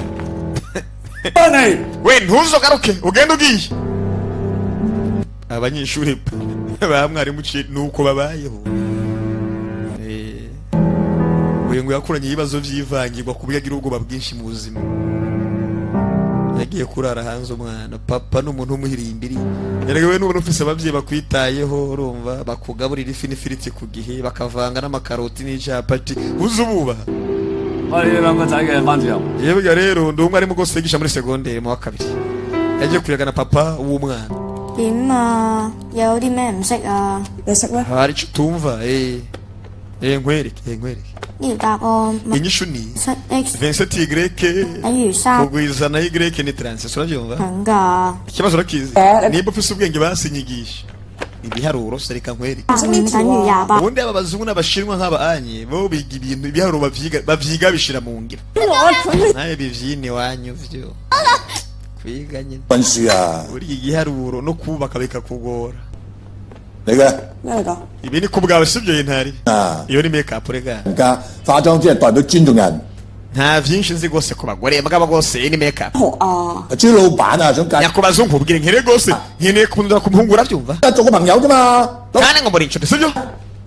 翻嚟， we ntuzogaruke ugenda ugiye abanyeshuri ba mwarimu nuko babayeho uyu ngo yakuranye ibibazo by'ivangirwa ku buryo agira ubwoba bwinshi mu buzima yagiye kurara hanze umwana papa n'umuntu w'umuhirimbiri yarawe n'umuntu ufise ababyeyi bakwitayeho urumva bakugaburira ifi n'ifiriti ku gihe bakavanga n'amakaroti n'icapati uzububaha 我哋兩個仔嘅班主任。 yebwe rero ndi umwarimu gose yigisha muri segonderi mu wa kabiri yagiye kuyagana papa w'umwana 點啊？有啲咩唔識啊？你識咩？ hari icyo utumva nkwereke 呢條答案 inyishu ni 7x Vincent Y 等於3 kugwiza na Y ni transition urabyumva 等㗎。 ikibazo urakizi niba ufise ubwenge basinyigisha ibiharuro se reka nkwereke 5等於28。 ubundi aba bazungu n'abashinwa nk'aba anye bo biga ibintu ibiharuro bavyiga bishira mu ngiro nawe bivyine wanyu vyo kwiga nyine 溫書啊， buri igiharuro no kubaka bikakugora 你嘅 咩嚟㗎？ ibi ni kubwawe sibyo yintari 啊， iyo ni makeup rega 人家化妝只係代表尊重人。 nta vyinshi nzi gose ku bagore mbwa gose ni makeup 學啊！ 至於老闆啊，想介 nyakubazungu ubwire nkene gose nkene kundura ku muhungu uravyumva 做個朋友啫嘛。 kandi ngo muri inshuti sibyo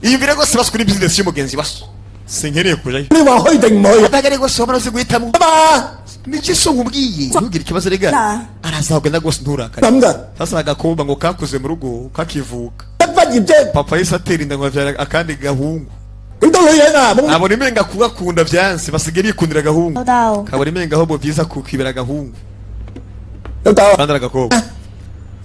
iyumvire gose basukura business y'umugenzi baso sinkeneye kujayo 你話去定唔去？ bagare gose wamaze guhitamo 啊嘛， niki so nkubwiye ntugire ikibazo rega Nah. arazagenda gose nturakare 咁嘅。 sasa agakobwa ngo kakuze mu rugo kakivuka 畢業啫。 papa yise atera inda ngo abyara akandi gahungu 咁多女人啊，冇 abona imenga kugakunda byanse basigaye bikundira agahungu 老豆， kabona imenga ahubwo byiza kukibera agahungu 老豆， kandi agakobwa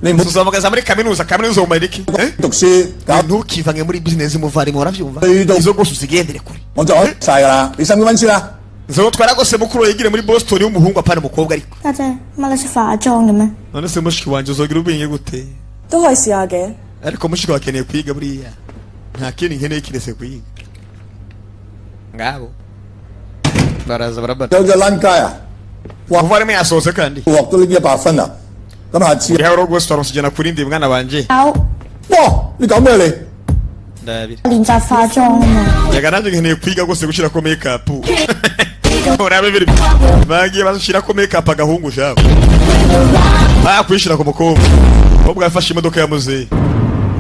你唔好 uzamagaza muri kaminuza umara iki 讀書搞 ntukivange muri business muvandimwe urabyumva 去到 izo rwose uzigendere kure 我就學晒㗎啦。你使唔使温書啊？ nzo twaragose mukuru yigire muri Boston y'umuhungu apana umukobwa ariko 家姐，乜你識化妝嘅咩？ none se mushiki wanje uzogira ubwenge gute 都可以試下嘅。 ariko mushiki wakeneye kwiga buriya nta kindi nkeneye kirese kwiga ngabo baraza barabata 有隻撚街啊， umuvandimwe yasohotse kandi 獲到呢100分啊！咁下次， iharo rwose twarusijana kurindi mwana wanje 有 哇！你搞咩你？ ndabira 練習化妝啊嘛。 yaga nanjye nkeneye kwiga rwose gushirako makeup urabe biri bagiye bashirako makeup agahungu shabo kwishira ku mukobwa ubwo yafashe imodoka ya muzehe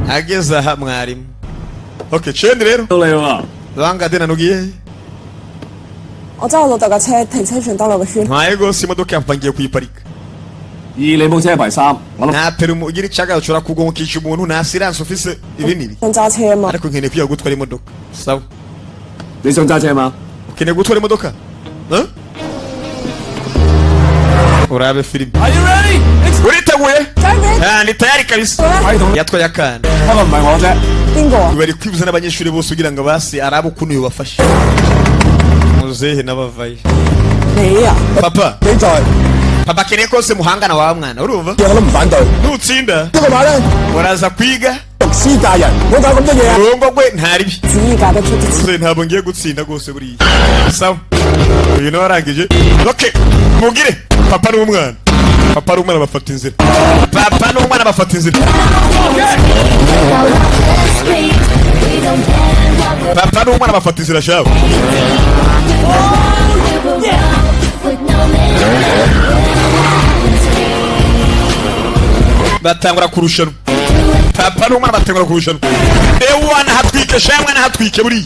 ageze aha mwarimu okay chende rero 到你喎。 Langa dena nugiye 我揸我老豆架車停車場兜兩個圈。 ntwaye rwose imodoka yapangiye kuyiparika 你冇車牌3，我諗 natera umugira icaga ushobora kugonkisha umuntu nta silence ufise ibi nibi 想揸車啊嘛。 ariko nkeneye kwiga gutwara imodoka sawa 你想揸車嘛？ ukeneye gutwara imodoka urabe filime uriteguye ni tayari kabisa yatwaye akana 不過唔係我啫。邊個啊？ bari kwibuza n'abanyeshuri bose kugira ngo basi arabe ukuntu yobafasha muzehe n'abavaye 你啊？ papa 比賽 papa akeneye kose muhangana wa mwana urumva 我都唔反對。 nutsinda 一個話咧， uraza kwiga 讀書嫁人，唔好搞咁多嘢啊！ urongo gwe ntaribi 旨意嫁得出啲錢。 muzehe ntabwo ngiye gutsinda rwose buriya sawa uyu nawe arangije okay mugire papa n'umwana papa n'umwana bafata inzira papa n'umwana bafata inzira papa n'umwana bafata inzira shabo batangura kurushanwa papa n'umwana batangura kurushanwa ewana hatwike sha mwana hatwike buriya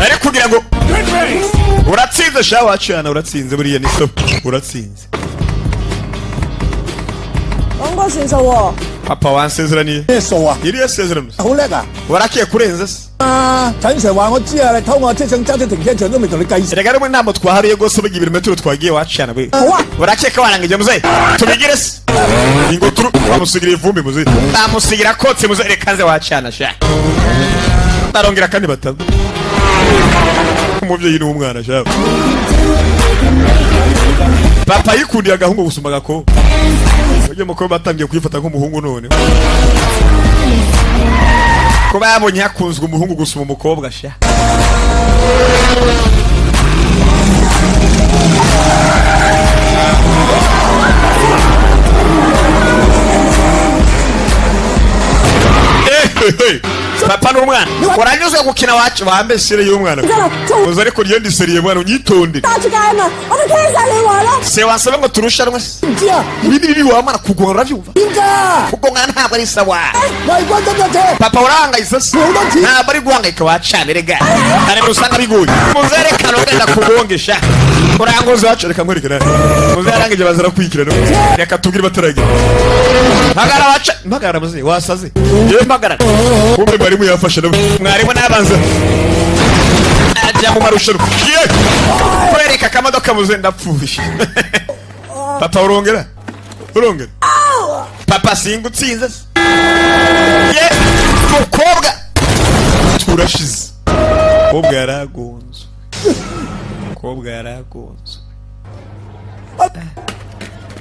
ari kugira ngo uratsinze sha wacana uratsinze buriya ni so uratsinze 講過算數喎。 papa wansezeraniye 咩數啊？ iriya sezerano 好叻啊！ warakiye kurenza se 陳 Sir 話我知啊，你偷我車想揸咗停車場都未同你計時。 erega rumwe ntabwo twahariye rwose bugira ibirometero twagiye wacana we 好啊！ urakeka warangije muzehe tubigire se ingo turu bamusigira ivumbi muzehe bamusigira kotse muzehe reka nze wacana sha barongera kandi batatu umubyeyi n'umwana sha papa yikundiye agahungu gusumba agakobwa ujye mukobwa batangiye kwifata nk'umuhungu none kuba yabonye hakunzwe umuhungu gusuma umukobwa sha papa n'umwana uranyuzwe gukina wacu wambe sire y'umwana uza ariko niyo ndi seriye mwana unyitonde 揸出街啊嘛，我都聽晒你話啦。 se wasaba ngo turushanwe se 唔知啊？ ibi ni bibi wamara kugonga urabyumva 點㗎？ kugonga ntabwo ari sawa 我係關咗架車， papa urahangayitse se ntabwo ari guhangayika wacana erega hari usanga bigoye muzerekana ugenda kugongesha urangoze wacu reka nkwereke nawe muzerangije bazara kwikirana reka tubwire bataragira mpagara waca mpagara muze wasaze yewe mpagara kumbe mwarimu yafashe nawe mwarimu nabanza ajya mu marushanwa ye kwereka akamodoka muze ndapfuye papa urongera papa singutsinze se ye mukobwa turashize mukobwa yaragonzwe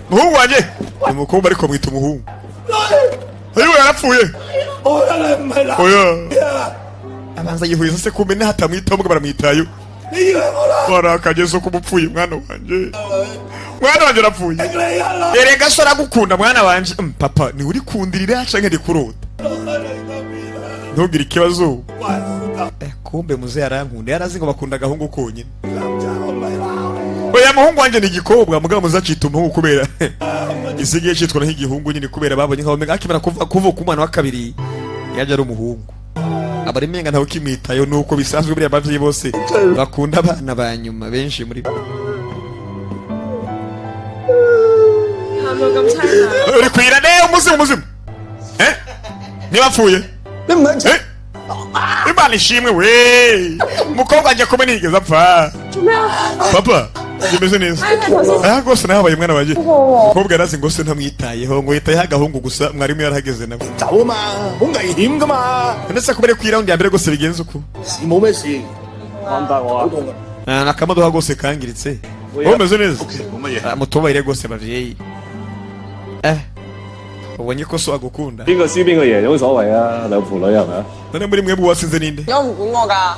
muhungu wanjye ni mukobwa ariko mwita umuhungu ayiwe yarapfuye oya abanza yihuza se kumena hatamwita mbwa baramwitayo barakageze ko mupfuye mwana wanje arapfuye erega so aragukunda mwana wanje papa ni uri kundirira canke ndi kurota ntugire ikibazo kumbe muze yarankunda yarazi ngo bakunda agahungu konyine oya muhungu wanje ni igikobwa mugabo muzacita umuhungu kubera isigiye citwa nk'igihungu nyine kubera babonye nkaho akimara kuvuka umwana wa kabiri yaje ari umuhungu bari menga ntawe kimwitayo nuko bisanzwe buri abavyi bose bakunda abana banyuma benshi muri uri kwira ne umuzimu ntibapfuye Imana ishimwe we mukobwa ajya kuba nigeze apfa papa Jimeze neza gose nabaye mwana waje mukobwa yarazi ngo se ntamwitayeho ngo yitaye agahungu gusa mwarimu yarahageze nawe Chawuma hungayihim gama ndetse kubere kwira undi ambere gose bigenze uko simomesi nakamaduha gose kangiritse umeze neza mutubaire gose bavyeyi ubonye ko so agukunda 邊個輸邊個贏有冇所謂啊？兩父女係咪啊？ none muri mwebwe wasinze ninde 有唔管我㗎。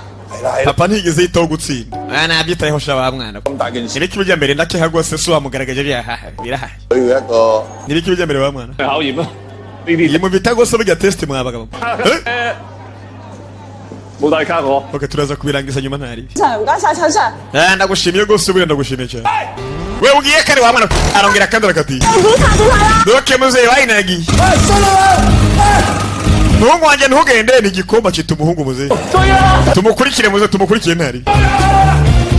papa ntigeze yitaho gutsinda nabyitayeho sha wa mwana 咁大件事 nibiki bijya mbere ndakeha gose so wamugaragaje birahaye 佢一個 nibiki bijya mbere wa mwana 考驗啊！呢啲 iyi mu bita gose bijya test mwabagabo 冇帶卡我。 okay turaza kubirangiza nyuma ntari 唔該晒陳 Sir。 ndagushimiye gose buri ndagushimiye cyane we ugiye kare wa mwana arongera kandi arakati doke muze wayinagi Mungu wanje ntugende ni gikomba cita umuhungu muze tumukurikire muze tumukurikire ntari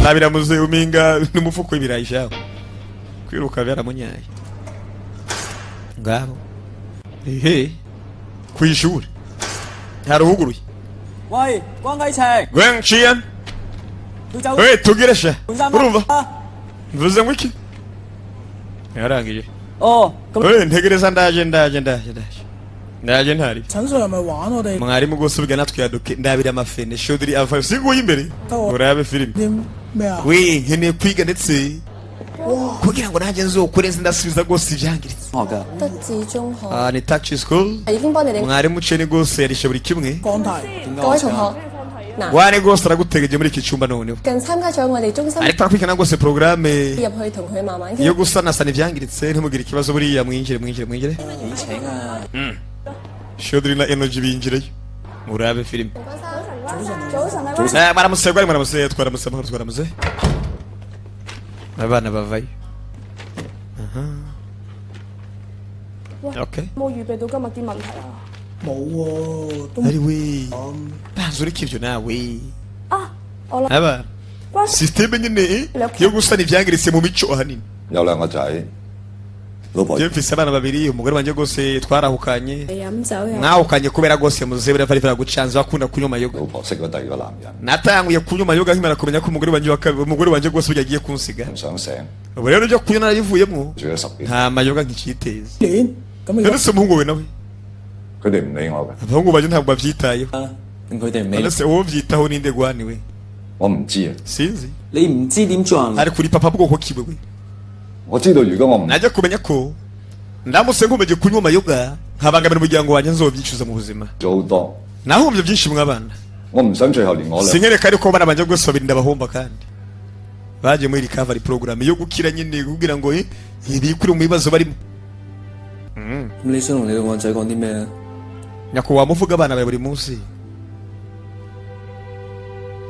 nabira muze uminga n'umufuko w'ibirayisha kwiruka byaramunyaye ngabo kwishuri haruhuguruye 喂，關啟程， Gwen Chian 要走 we tugiresha 換衫 urumva 啊！ mvuze ngo iki yarangije 哦，咁 we ntegereza ndaje ntari 陳 Sir 係咪玩我哋 mwarimu gose ubwo natwe yaduke ndabira amafene shodri ava siguye imbere urabe film 啲咩啊？ we nkeneye kwiga ndetse kugira ngo nanjye nzokure ndasubiza gose ibyangiritse 學㗎， 德智中學 ni touch school 已經幫你哋 mwarimu cene gose yarishe buri kimwe 光題點解 各位同學嗱， wane gose aragutegeje muri iki cyumba noneho 近參加咗我哋中心 ariko arakwikana gose programme 入去同佢慢慢傾 yo gusanasana ibyangiritse ntimugire ikibazo buriya mwinjire 幾請啊？ shodri na energy binjireyo urabe film 早晨啊 mwaramutse gwari mwaramutse twaramutse abana bavayo okay 冇預備到今日啲問題啊？ 冇喎，都 ari we banza ureke ibyo nawe 啊，我諗 aba systeme nyine yo gusana ibyangiritse mu mico ahanini 有兩個仔，老婆 je mfise abana babiri umugore wanje gose twarahukanye 飲酒又 mwahukanye kubera gose muze bari gucanza bakunda kunywa mayoga 老婆識咗第二個男人， natanguye kunywa mayoga nkimara kumenya ko umugore wanje gose burya agiye kunsiga 唔想醒， ubu rero byo kunywa narayivuyemo 住咗10年， nta mayoga nkiciteza 年咁如果 ndetse umuhungu we nawe 佢哋唔理我嘅， abahungu banje ntabwo bavyitayeho 令佢哋唔理， ndetse uwo vyitaho ninde gwaniwe 我唔知啊， sinzi 你唔知點做人， ari kuri papa bwoko kiwe we 我知道如果我唔 najya kumenya ko ndamutse nkomeje kunywa mayoga nkabangamira umuryango wanjye nzobyicuza mu buzima 做好多， nahumbye byinshi mwabana 我唔想最後連我兩 sinkereka ariko bana banje gose babiri ndabahomba kandi baje muri recovery program yo gukira nyine kugira ngo bikure mu bibazo barimo 咁你想同你個仔講啲咩啊？ nyakubahwa muvuga abana bawe buri munsi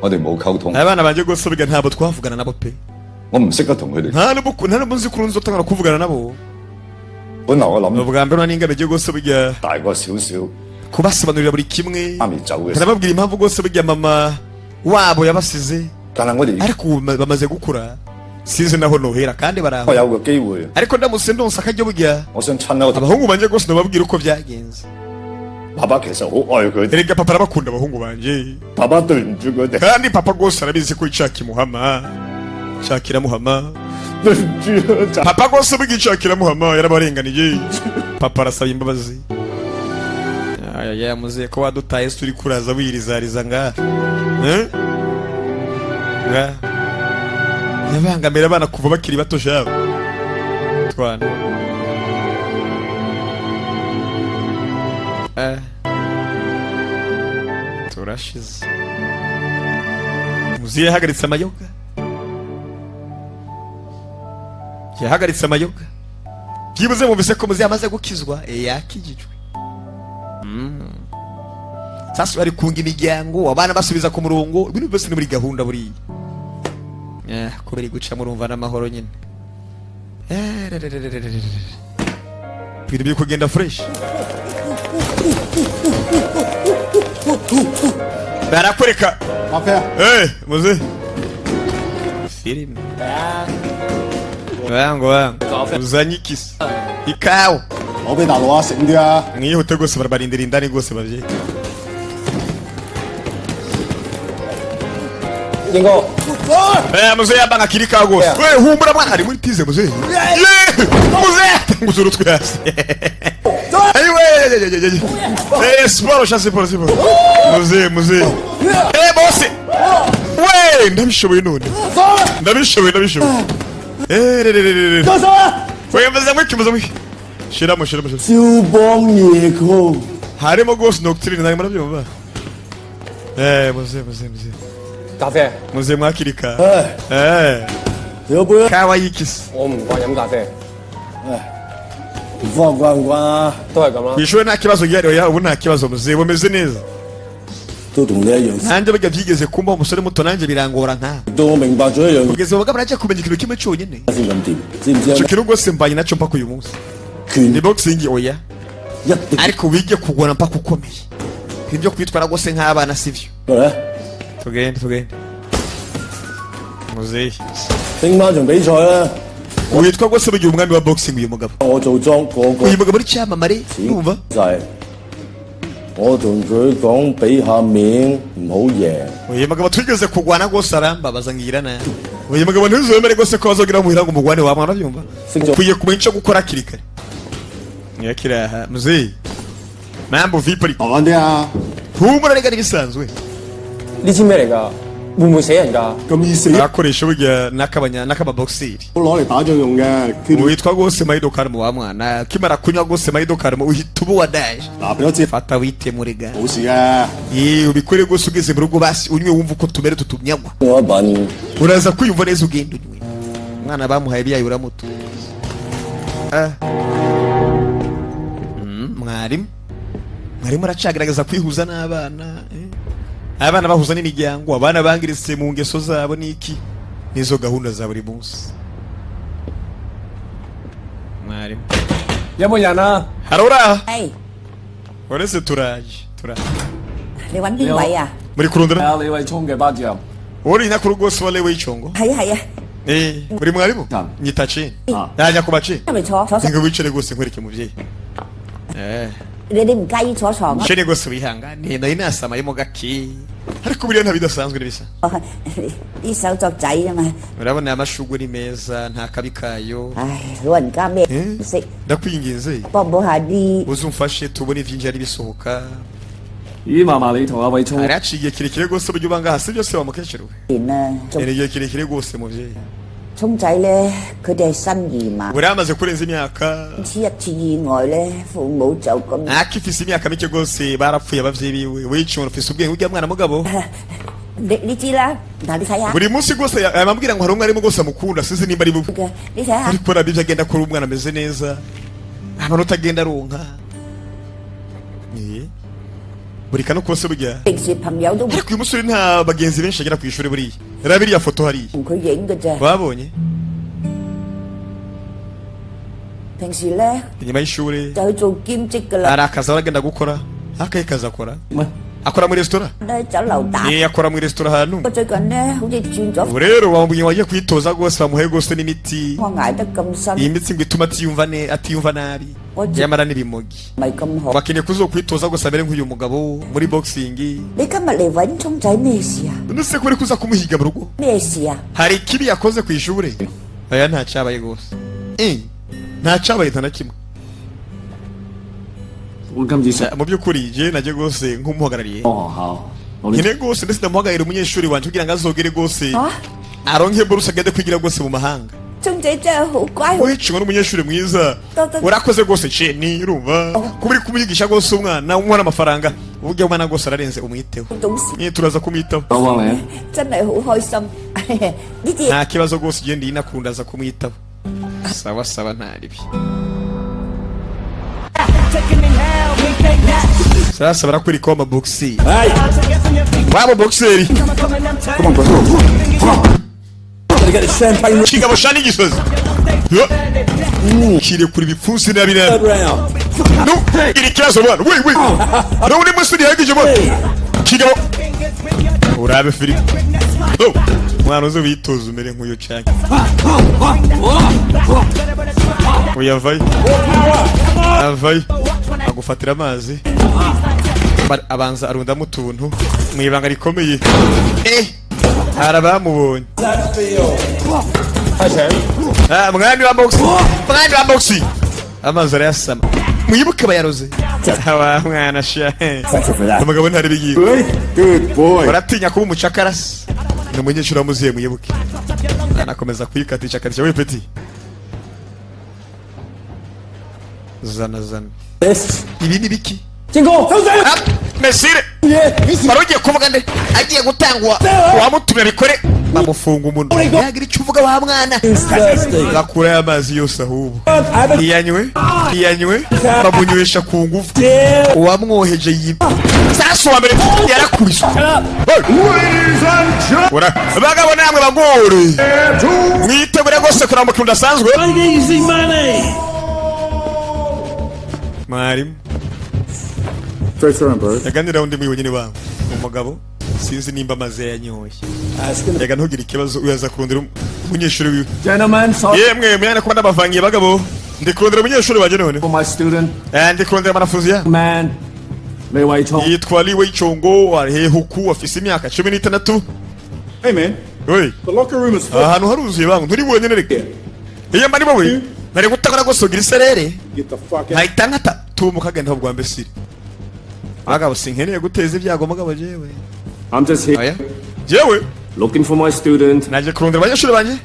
我哋冇溝通， abana banje gose biga ntabwo twavugana nabo pe 我唔識得同佢哋。 nta nubwo nzi ko nzotangana kuvugana nabo 本來我諗 ubwa mbere n'ingabe je gose biga 大個少少， kubasobanurira buri kimwe 媽咪走嘅時候， nababwira impamvu gose biga mama wabo yabasize 但係我哋 ariko ubu bamaze gukura sinzi naho nohera kandi 我 baraho 有個機會， ariko ndamutse ndonsa akajya burya 我想親一個 abahungu banje gose nababwira uko byagenze 爸爸其實好愛佢哋， erega papa arabakunda abahungu banje 爸爸對唔住佢哋， kandi papa gose arabizi ko icaka imuhama shakira muhama 對唔住啊， papa gose bw'icakira muhama yarabarenganije papa arasaba imbabazi aya muze ko wadutaye turi kuraza wirizariza nga nga yabangamira abana kuva bakiri bato shabo twana turashize muzi yahagaritse amayoga yahagaritse amayoga byibuze mubise ko muzi yamaze gukizwa yakijijwe sasa bari kunga imiryango abana basubiza ku murongo ibintu byose ni muri gahunda buriya kubera guca murumva n'amahoro nyine ibintu biri kugenda fresh barakureka muze filime wangu uzanye ikisi ikawa mwihute rwose barabarindira indani rwose babyeyi muze yamba nkakiri ka rwose humbura mwana ari muri tize muze muze urutwe hasi siporo sha siporo muze bose we ndabishoboye none ndabishoboye wemeza mwiki shiramo harimo rwose doctrine nari murabyumva muze咖啡， muze mwakirika kawa y'ikisi 我唔慣飲咖啡， 唔方慣唔慣啊？ 都係咁啦。 kwishuri nta kibazo gihari oya ubu nta kibazo muze bumeze neza 都同你一樣。 nanjye burya byigeze kumba umusore muto nanjye birangora nka 到我明白咗一樣嘢 kugeza ubu bwaba najya kumenya ikintu kimwe cyonyine 先咁掂，知唔知啊 icyo？ kintu rwose mbanye nacyo mpaka uyu munsi 拳 ni boxing oya 一定 ariko wige kugora mpaka ukomeye ibyo kwitwara rwose nk'abana sivyo 咧。 tugende muzehe 聽晚場比賽咧， witwa rwose bugiye umwami wa boxing uyu mugabo 我做莊個個 uyu mugabo ari cyamamare numva 就係我同佢講俾下面唔好贏。 uyu mugabo twigeze kugwana rwose arambabaza ngira nabi uyu mugabo ntuzemere rwose ko bazogira muhira ngo umugwane wa mwana byumva ukwiye kumenya icyo gukora hakiri kare nyakira muzehe mambo vipi ariko 慢啲啊！ humura rega n'ibisanzwe 呢支咩嚟㗎？會唔會死人㗎？ 咁易死， arakoresha burya n'akababoxeri 我攞嚟打仗用嘅。 witwa rwose mayido karimo wa mwana kimara kunywa rwose mayido karimo uhita uba wadaje 嗱，俾我知， fata witemurega 冇事嘅。 ubikore rwose ugeze mu rugo basi unywe wumva uko tumere tutumyagwa 我一品 uraza kwiyumva neza ugenda unywe umwana bamuhaye ibyayi uramutu mwarimu aracagaragaza kwihuza n'abana abana bahuza n'imiryango abana bangiritse mu ngeso zabo n'iki n'izo gahunda za buri munsi mwarimu 有冇人啊？ harora 係 uretse turaje 你揾邊位啊？ muri kurondera 係啊，李偉聰嘅班主任。 uri nyakuru rwose wa lewe y'icongo 係啊係啊， uri mwarimu nyita cini yanyakuba cini 係咪坐 ngo wicare rwose nkwereke mubyeyi 你唔介意坐床啊？ cini rwose wihangane nari nasamayemo gake ariko buriya nta bidasanzwe n'ibisa 啲手作仔啊嘛。 urabona amashugwe ni meza nta kabi kayo 唉，老人家咩唔識， ndakwinginze 幫唔好下啲。 uzumfashe tubone ibyinjira n'ibisohoka 咦，嫲嫲你同阿偉聰 hari haciye igihe kirekire rwose burya ubanga hasi byose wa mukecuru we 年啦，仲 ni igihe kirekire rwose mubyeyi 聰仔咧，佢哋係新移民， buri amaze kurenza imyaka 次一次意外咧，父母就咁。 akifise imyaka mike rwose barapfuye abavyeyi biwe wicunga ufise ubwenge ujya mwana mugabo 你知啦，嗱你睇下， buri munsi rwose amambwira ngo hari umwarimu rwose amukunda sinzi nimba ari bubi 你睇下， ariko nabyo agenda akora umwana ameze neza amanota agenda aronka buri kano kose burya 平時朋友都唔 ariko uyu musore nta bagenzi benshi agera ku ishuri buriya reba iriya foto hariya 同佢影嘅啫。 babonye 平時咧 inyuma y'ishuri 就去做兼職噶啦， hari akazi aba agenda gukora akahe kazi akora akora muri resitora 喺酒樓打。 akora muri resitora ahantu 我最近咧好似轉咗， ubu rero bamubwiye wagiye kwitoza rwose bamuhaye rwose n'imiti 我捱得咁辛， iyi mitsi ngo ituma atiyumva nabi nyamara n'ibimogi 唔係咁好。 bakeneye kuzokwitoza rwose amere nk'uyu mugabo muri boxing 你今日嚟揾聰仔咩事啊？ nuse ko uri kuza kumuhiga mu rugo 咩事啊？ hari ikibi yakoze ku ishuri aya nta cyabaye rwose nta cyabaye nta na kimwe 我今次上 mu by'ukuri je najye rwose nk'umuhagarariye 學校，我 nyine rwose ndetse ndamuhagararira umunyeshuri wanjye kugira ngo azogere rwose 啊， aronke buruse agende kwigira rwose mu mahanga 聰仔真係好乖，好 wicunga n'umunyeshuri mwiza Dada. urakoze rwose ceni urumva kuba uri kumwigisha rwose umwana umuha n'amafaranga uburyo umwana rwose ararenze umwiteho 懂事， turaza kumwitaho 我幫你啊。 真係好開心。呢啲 nta kibazo rwose ugenda inakunda aza kumwitaho sawa sawa ntaribi sasa barakwereka amaboxi waba boxeri kigabo shani igisozi kire kuri bipfunsi na bina no iri kibazo bana we no ni musudi hagije bana kigabo urabe Philip no mwana uzo bitoza umere nk'uyo cyane uyavaye avaye agufatira amazi abanza arundamo utuntu mu ibanga rikomeye arabamubonye mwani wa boxi amazi arayasama mwibuke bayaroze wa mwana sha umugabo ntari bigiye baratinya kuba umucakarasi ni umunyeshuri wamuziye mwibuke anakomeza kwikatisha katisha we peti zana ibi ni biki Mesire barugiye kuvuga nde agiye gutangwa wamutumye bikore bamufunga umuntu yagira icyo uvuga wa mwana bakura y'amazi yose ahubwo iyanywe bamunywesha ku ngufu uwamwoheje yiba sasa wa mbere yarakubiswe bagabo namwe bagore mwitegure rwose kurambuka udasanzwe mwarimu yaganira undi mwiwenyine wangu umugabo sinzi nimba amaze yanyoye yaga ntugire ikibazo uyaza kurondera umunyeshuri wiwe yemwe mwana ko ndabavangiye bagabo ndi kurondera umunyeshuri waje none ndi kurondera mwanafunzi ya yitwa Li Wei Chongo arihe huku afise imyaka 16. Hey man, we the locker room is full. ahantu haruzuye bangu nturi bonyene reke iyo mba ni wowe nari gutakora gosogira iserere ntahita nkatuma kagenda ubwa mbesiri agabo sinkeneye guteza ibyago mugabo jewe I'm just here jewe looking for my student naje kurondera abanyeshuri banje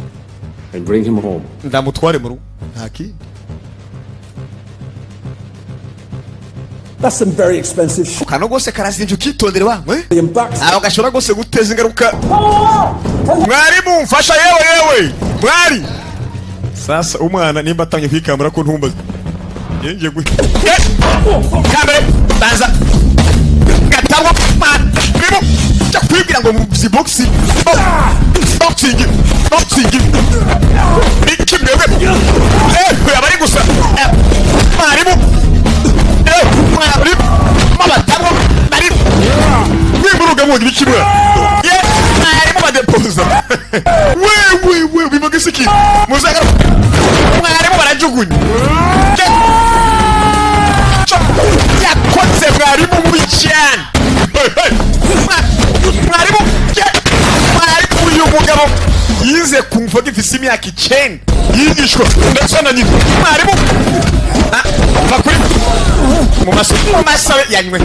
and bring him home. ndamutware mu rugo ntaki That's some very expensive shit. kano gose karazinje ukitondere bamwe aho gashobora gose guteza ingaruka mwarimu mfasha yewe mwari sasa umwana nimba atanye kwikamera ko ntumbaza yenge gwe kamera baza gatabo bibo cyo kwibwira ngo mu boxing ikimwewe abari gusa mwarimu mabatabo bari wimuruga mu bikimwe mwarimu badepoza we bimagisiki muzaga mwarimu barajugunya yakoze mwarimu muri cyane mwarimu uyu mugabo yize kumva gifise imyaka 9 yigishwa ndetse na nyina mwarimu bakuri mu maso yanywe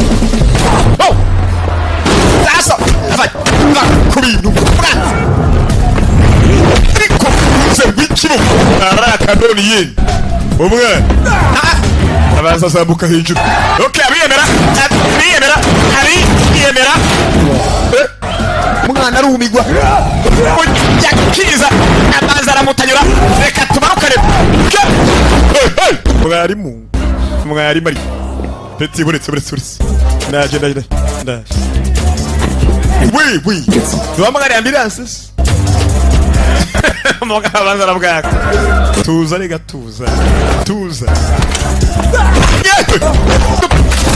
sasa kubintu ariko uze wikiro arakadoni yini umwana abaza zambuka hejuru okay abiyemera umwana arumigwa yakiza amazi aramutanyura reka tubarukane mwarimu ari peti buretse naje we duhamagare ambulance mugabo abanza arabwaka tuza rega tuza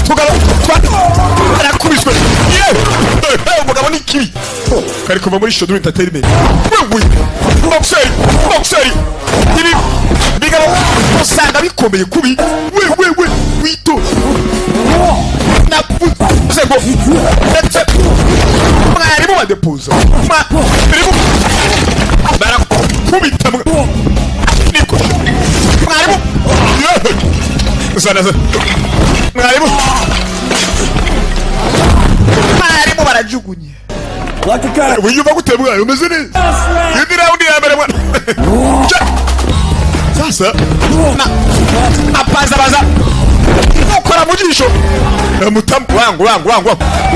tugalo arakubiswe umugabo ni kibi kari kuva muri show entertainment we boxer ibi bigabo usanga bikomeye kubi we wito na sego mwarimu badepoza mwarimu barakubita niko mwarimu usana mwarimu barajugunye wiyumva gute mwana umeze neza yindi raundi ya mbere mwana sasa apaza ukora mu jisho mutamu wangu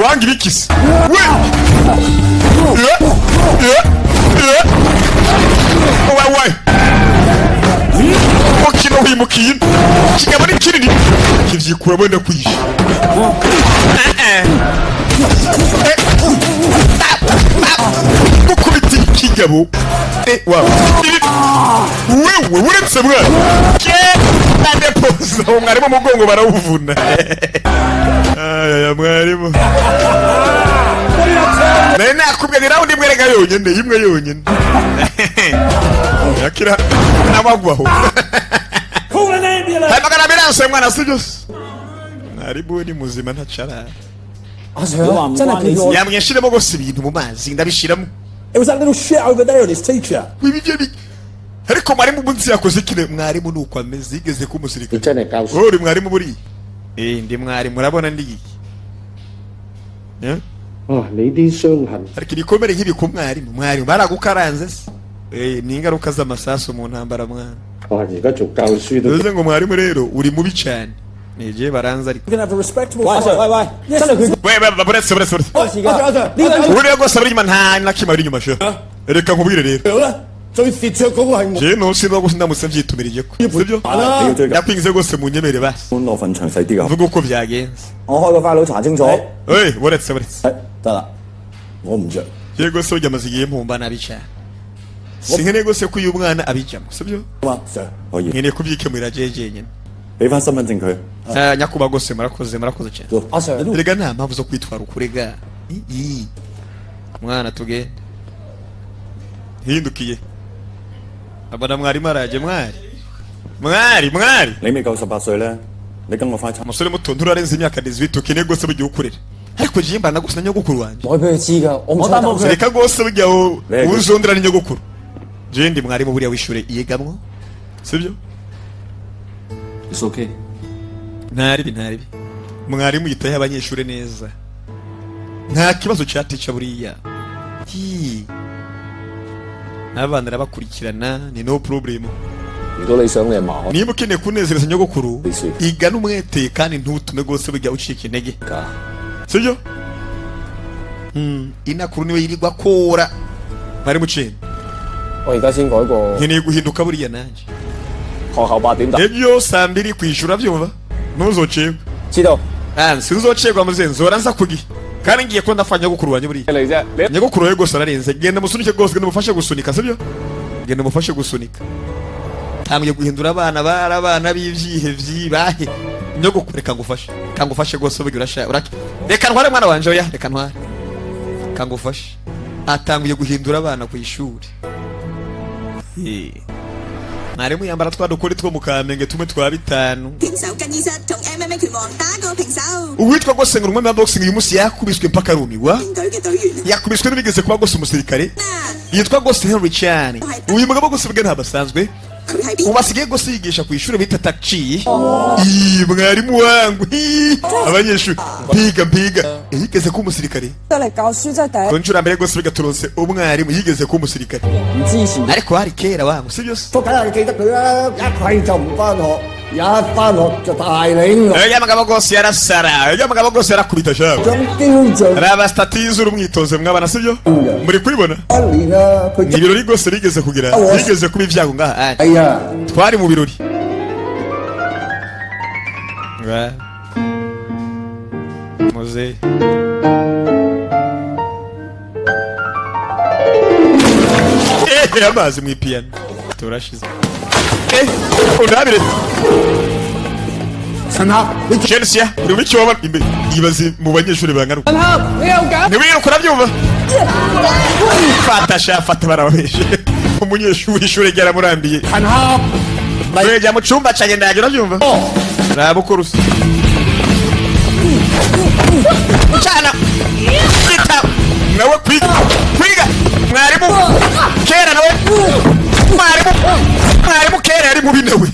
wangi bikisi we ukino wimukiye kigabo ni kinini kivyikura wenda kwisha gukubita ikigabo wow we uretse mwana adepoza umwarimu mugongo barawuvuna aya mwarimu nene akubwira round imwe rega yonyene imwe yonyene yakira namagwaho hai magana biranse mwana sibyo mwarimu ni muzima ntacara yamweshiremo gose ibintu mu mazi ndabishiramo. It was that little shit over there and his teacher. Ariko mwarimu bunzi yakoze kile mwarimu nuko ameze igeze ku musirikare. Uri mwarimu buri. Ndi mwarimu murabona ndi. Ni di shanghai. Ariko ikomere nk'ibi ku mwarimu baragukaranze se. Ni ingaruka z'amasaso mu ntambara mwana. Uze ngo mwarimu rero uri mubi cyane. Nije baranza ariko. You can have a respectable. Buretse. Uri go sabiri man ha nakimari nyuma sho. Reka nkubwire rero. Je no sinba go sindamutse vyitumiriye ko. Sibyo? Ndakwinze gose mu nyemere basi. Vuga uko byagenze. 我開個 file 查清楚。buretse. 得啦，我唔着。 Yego so byamazigiye mpumba nabica. Sinkene gose ko uyu mwana abijamo, sibyo? Sir, nkene kubyikemurira jeje nyene. 俾翻身份證佢。Nyakuba gose murakoze cyane. Sir, Erega nta mpamvu zo kwitwara ukurega. Mwana tuge. Hindukiye. Abana mwarimu araje mwari.你未夠18歲咧，你跟我翻餐。 Umusore muto nturarenze imyaka 18 ukene gose bugiye ukurera. Ariko jimba nagusana nyogukuru wanje. 我俾佢知㗎，我唔想擔佢。 Reka gose bujyaho uzondera ni nyogukuru. Je ndi mwarimu buriya wishure iyegamwo. Sibyo? It's okay. Ntaribi. Mwarimu yitaye abanyeshure neza. Nta kibazo cyatica buriya. Abana rabakurikirana ni no problem. 如果你想你阿嫲， Niba ukeneye kunezereza nyogokuru, igana umwete kandi ntutume gose bujya ucika intege. Sibyo? Inakuru niwe yirirwa kora. Bari mucene. 我而家先改個 Nkeneye guhinduka buriya nanje. 學校8點打。 Ebyo saa 2 kwishura byumva. Ntuzocegwa. 知道。 Sinzocegwa muzenzi zora nza kugi. Kandi ngiye ko ndafanya nyogokuru wanje buriya. 嚟啫，你 Nyogokuru we gose ararenze. Genda musunike gose genda mufashe gusunika sibyo? Genda mufashe gusunika. Tamye guhindura abana b'ivyihe vyibahe. Nyogokuru reka ngufashe. Kangufashe gose bugira urasha. Reka ntware mwana wanje oya, reka ntware. Kangufashe. Atanguye guhindura abana ku ishuri. Mwarimu yambara twadukuri two mu Kamenge tumwe twa 5. 平手更衣室同 MMA 拳王打個平手。 Uwitwa gose ngo umwe boxing uyu musi yakubiswe mpaka rumiwa. 隊嘅隊員 Yakubiswe n'ibigeze kuba gose umusirikare. Yitwa gose Henry cyane. Uyu mugabo gose bwe ntabasanzwe. Ubasigaye gose yigisha ku ishuri bita taci. Mwarimu wangu. Abanyeshuri mpiga. Yigeze ku musirikare. 得嚟教書真係第一。 Konjura mbere gose bigaturose umwarimu yigeze ku musirikare. 唔支持。 Ariko hari kera wangu sibyo? 都梗係記得佢啦，一係就唔翻學，一翻學就大領。 Mugabo gose yarasara. Mugabo gose yarakubita shaho. 咁雕像。 Raba statize urumwitoze mwabana sibyo? Muri kwibona? 一年啦，佢 Ni birori gose rigeze kugira. Rigeze kuba ivyago ngaha. 係啊。 Twari mu birori. Muze. Amazi mu piano. Turashize. Unabire. Sana, Gashya, uri wicyo waba imbe. Ibaze mu banyeshuri bangaruka. Ni wiruka urabyumva? Fata barabeshe. Umunyeshuri ishuri ryara murambiye. Bajya mu cyumba cyane ndaje urabyumva? Rabukurusi. Cyana. Kita. Nawe kwiga. Mwarimu. Kera nawe. Mwarimu kera ari mu binewe.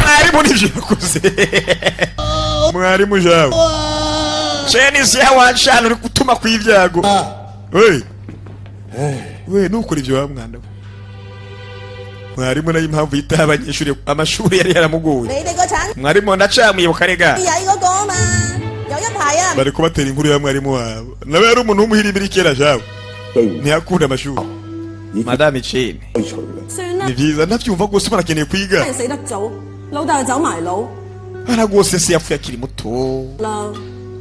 Mwarimu nivyo yakoze. Mwarimu jawe. Chenisi yawanshana uri gutuma kw'ivyago. We nukuri ivyo wa mwana. Mwarimu nayo impamvu yitaha abanyeshuri amashuri yari yaramugoye. 你哋個產 Mwarimu ndacamuye bukarega. 曳嗰個啊嘛，有一排啊。 Bari kubatera inkuru ya mwarimu wabo. Nawe yari umuntu w'umuhirimbiri kera jawe. Ntiyakunda amashuri. Madame Chene. 算啦， Ni vyiza ndavyumva gose barakeneye kwiga. 真係死得早，老豆又走埋佬 Aragose se yapfuye akiri muto. 啦，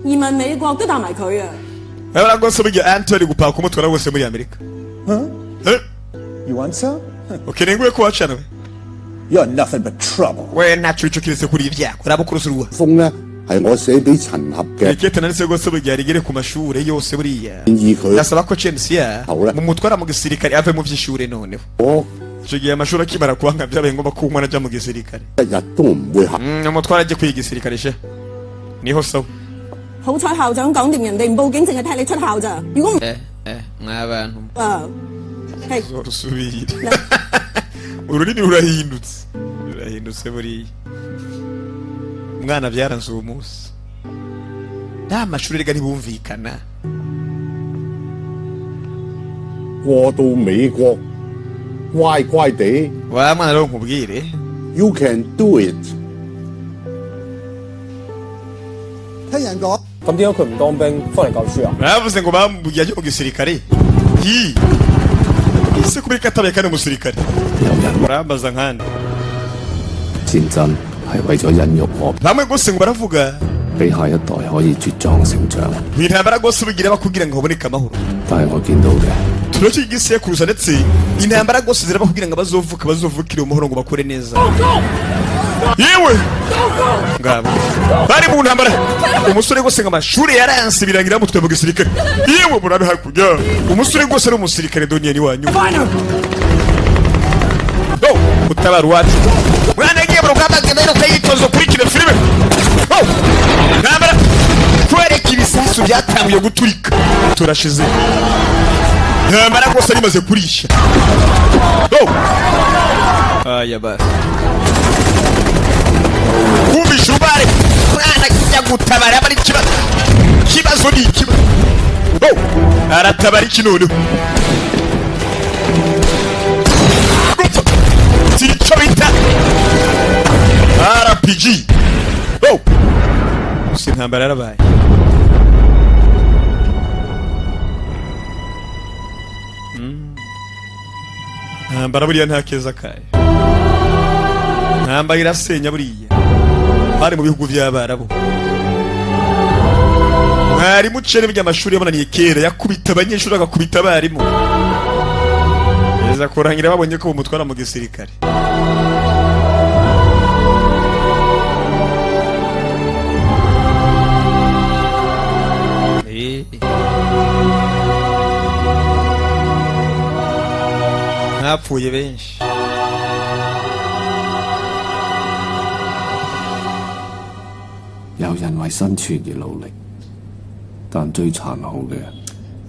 移民美國都帶埋佢啊！ Aragose burya Anthony gupaka umutwe aragose muri Amerika. You want some? ukeneye nguye kuwacana we You're nothing but trouble. we ntaco ico kiretse kuri ibyago urabukurusuruwa 封咧係我寫俾陳合嘅， ikete nanditse rwose bugiye rigere ku mashure yose buriya 建議佢 ndasaba ko Chelsea mu mutwara mu gisirikare ave mu vy'ishure noneho 我 ico gihe amashuri akimara kuhanga byabaye ngombwa ko umwana aja mu gisirikare 一日都唔會行。 umutwara aje kwiga igisirikare she niho sawa 好彩校長講掂，人哋唔報警，淨係踢你出校咋。如果唔 mw'abantu 係 zorusubira ururimi rurahindutse buriya umwana byaranze uwo munsi nta mashuri rega ntibumvikana 過到美國，乖乖地 wa mwana rero nkubwire ，You can do it。 聽人講， 咁點解佢唔當兵，翻嚟教書啊？ bavuze ngo bamujyanye mu gisirikare ese kubera ko atabaye kandi umusirikare urambaza nkande 戰爭係為咗孕育我， bamwe rwose ngo baravuga 俾下一代可以茁壯成長。 intambara rwose ubigira bakubwira ngo haboneke amahoro 但係我見到嘅 turacyo igisekuruza ndetse intambara rwose ziraba bakubwira ngo bazovukire umuhoro ngo bakore neza yewe ngabo bari mu ntambara umusore rwose ngo amashuri yaranse birangira mutwe mu gisirikare yewe murabe hakurya umusore rwose ari umusirikare doniyeni wanyu utabara uwacu mwana yagiye mu rugamba agenda yiruka yitozo kurikira filime ntambara kwereka ibisasu byatanguye guturika turashize ntambara rwose rimaze kurisha aya basi kumvisha ubare mwana kijya gutabara bari kibazo ni ikibazo aratabara iki noneho icyo bita RPG gusa intambara yarabaye ntambara buriya nta keza kayo ntambara irasenya buriya bari mu bihugu by'abarabu mwarimu cene by'amashuri yabananiye kera yakubita abanyeshuri agakubita abarimu neza kurangira babonye ko bumutwara mu gisirikare hapfuye benshi有人為生存而努力，但最殘酷嘅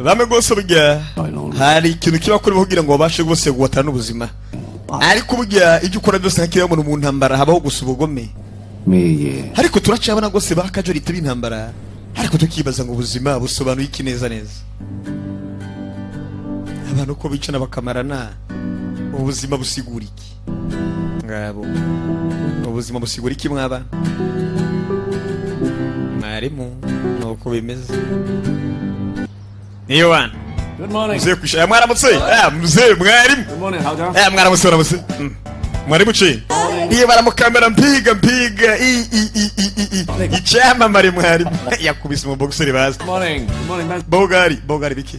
bamwe rwose burya hari ikintu kiba kuri kugira ngo babashe rwose guhatana ubuzima ariko burya ibyo ukora byose nka kiriya mu ntambara habaho gusa ubugome 咩嘢？ ariko turacabona rwose bakajorita b'intambara ariko tukibaza ngo ubuzima busobanuye iki neza neza abantu uko bicana bakamarana ubuzima busigura iki ngabo ubuzima busigura iki mwaba mwarimu nuko bimeze niyo wana Good morning. mzee kwisha mwaramutse mzee mwarimu Good morning, Hauja. mwaramutse mwarimu ce iyo baramukamera mpiga icyamamare mwarimu yakubise mu boxeri bazi Good morning. Good morning, man. bogari biki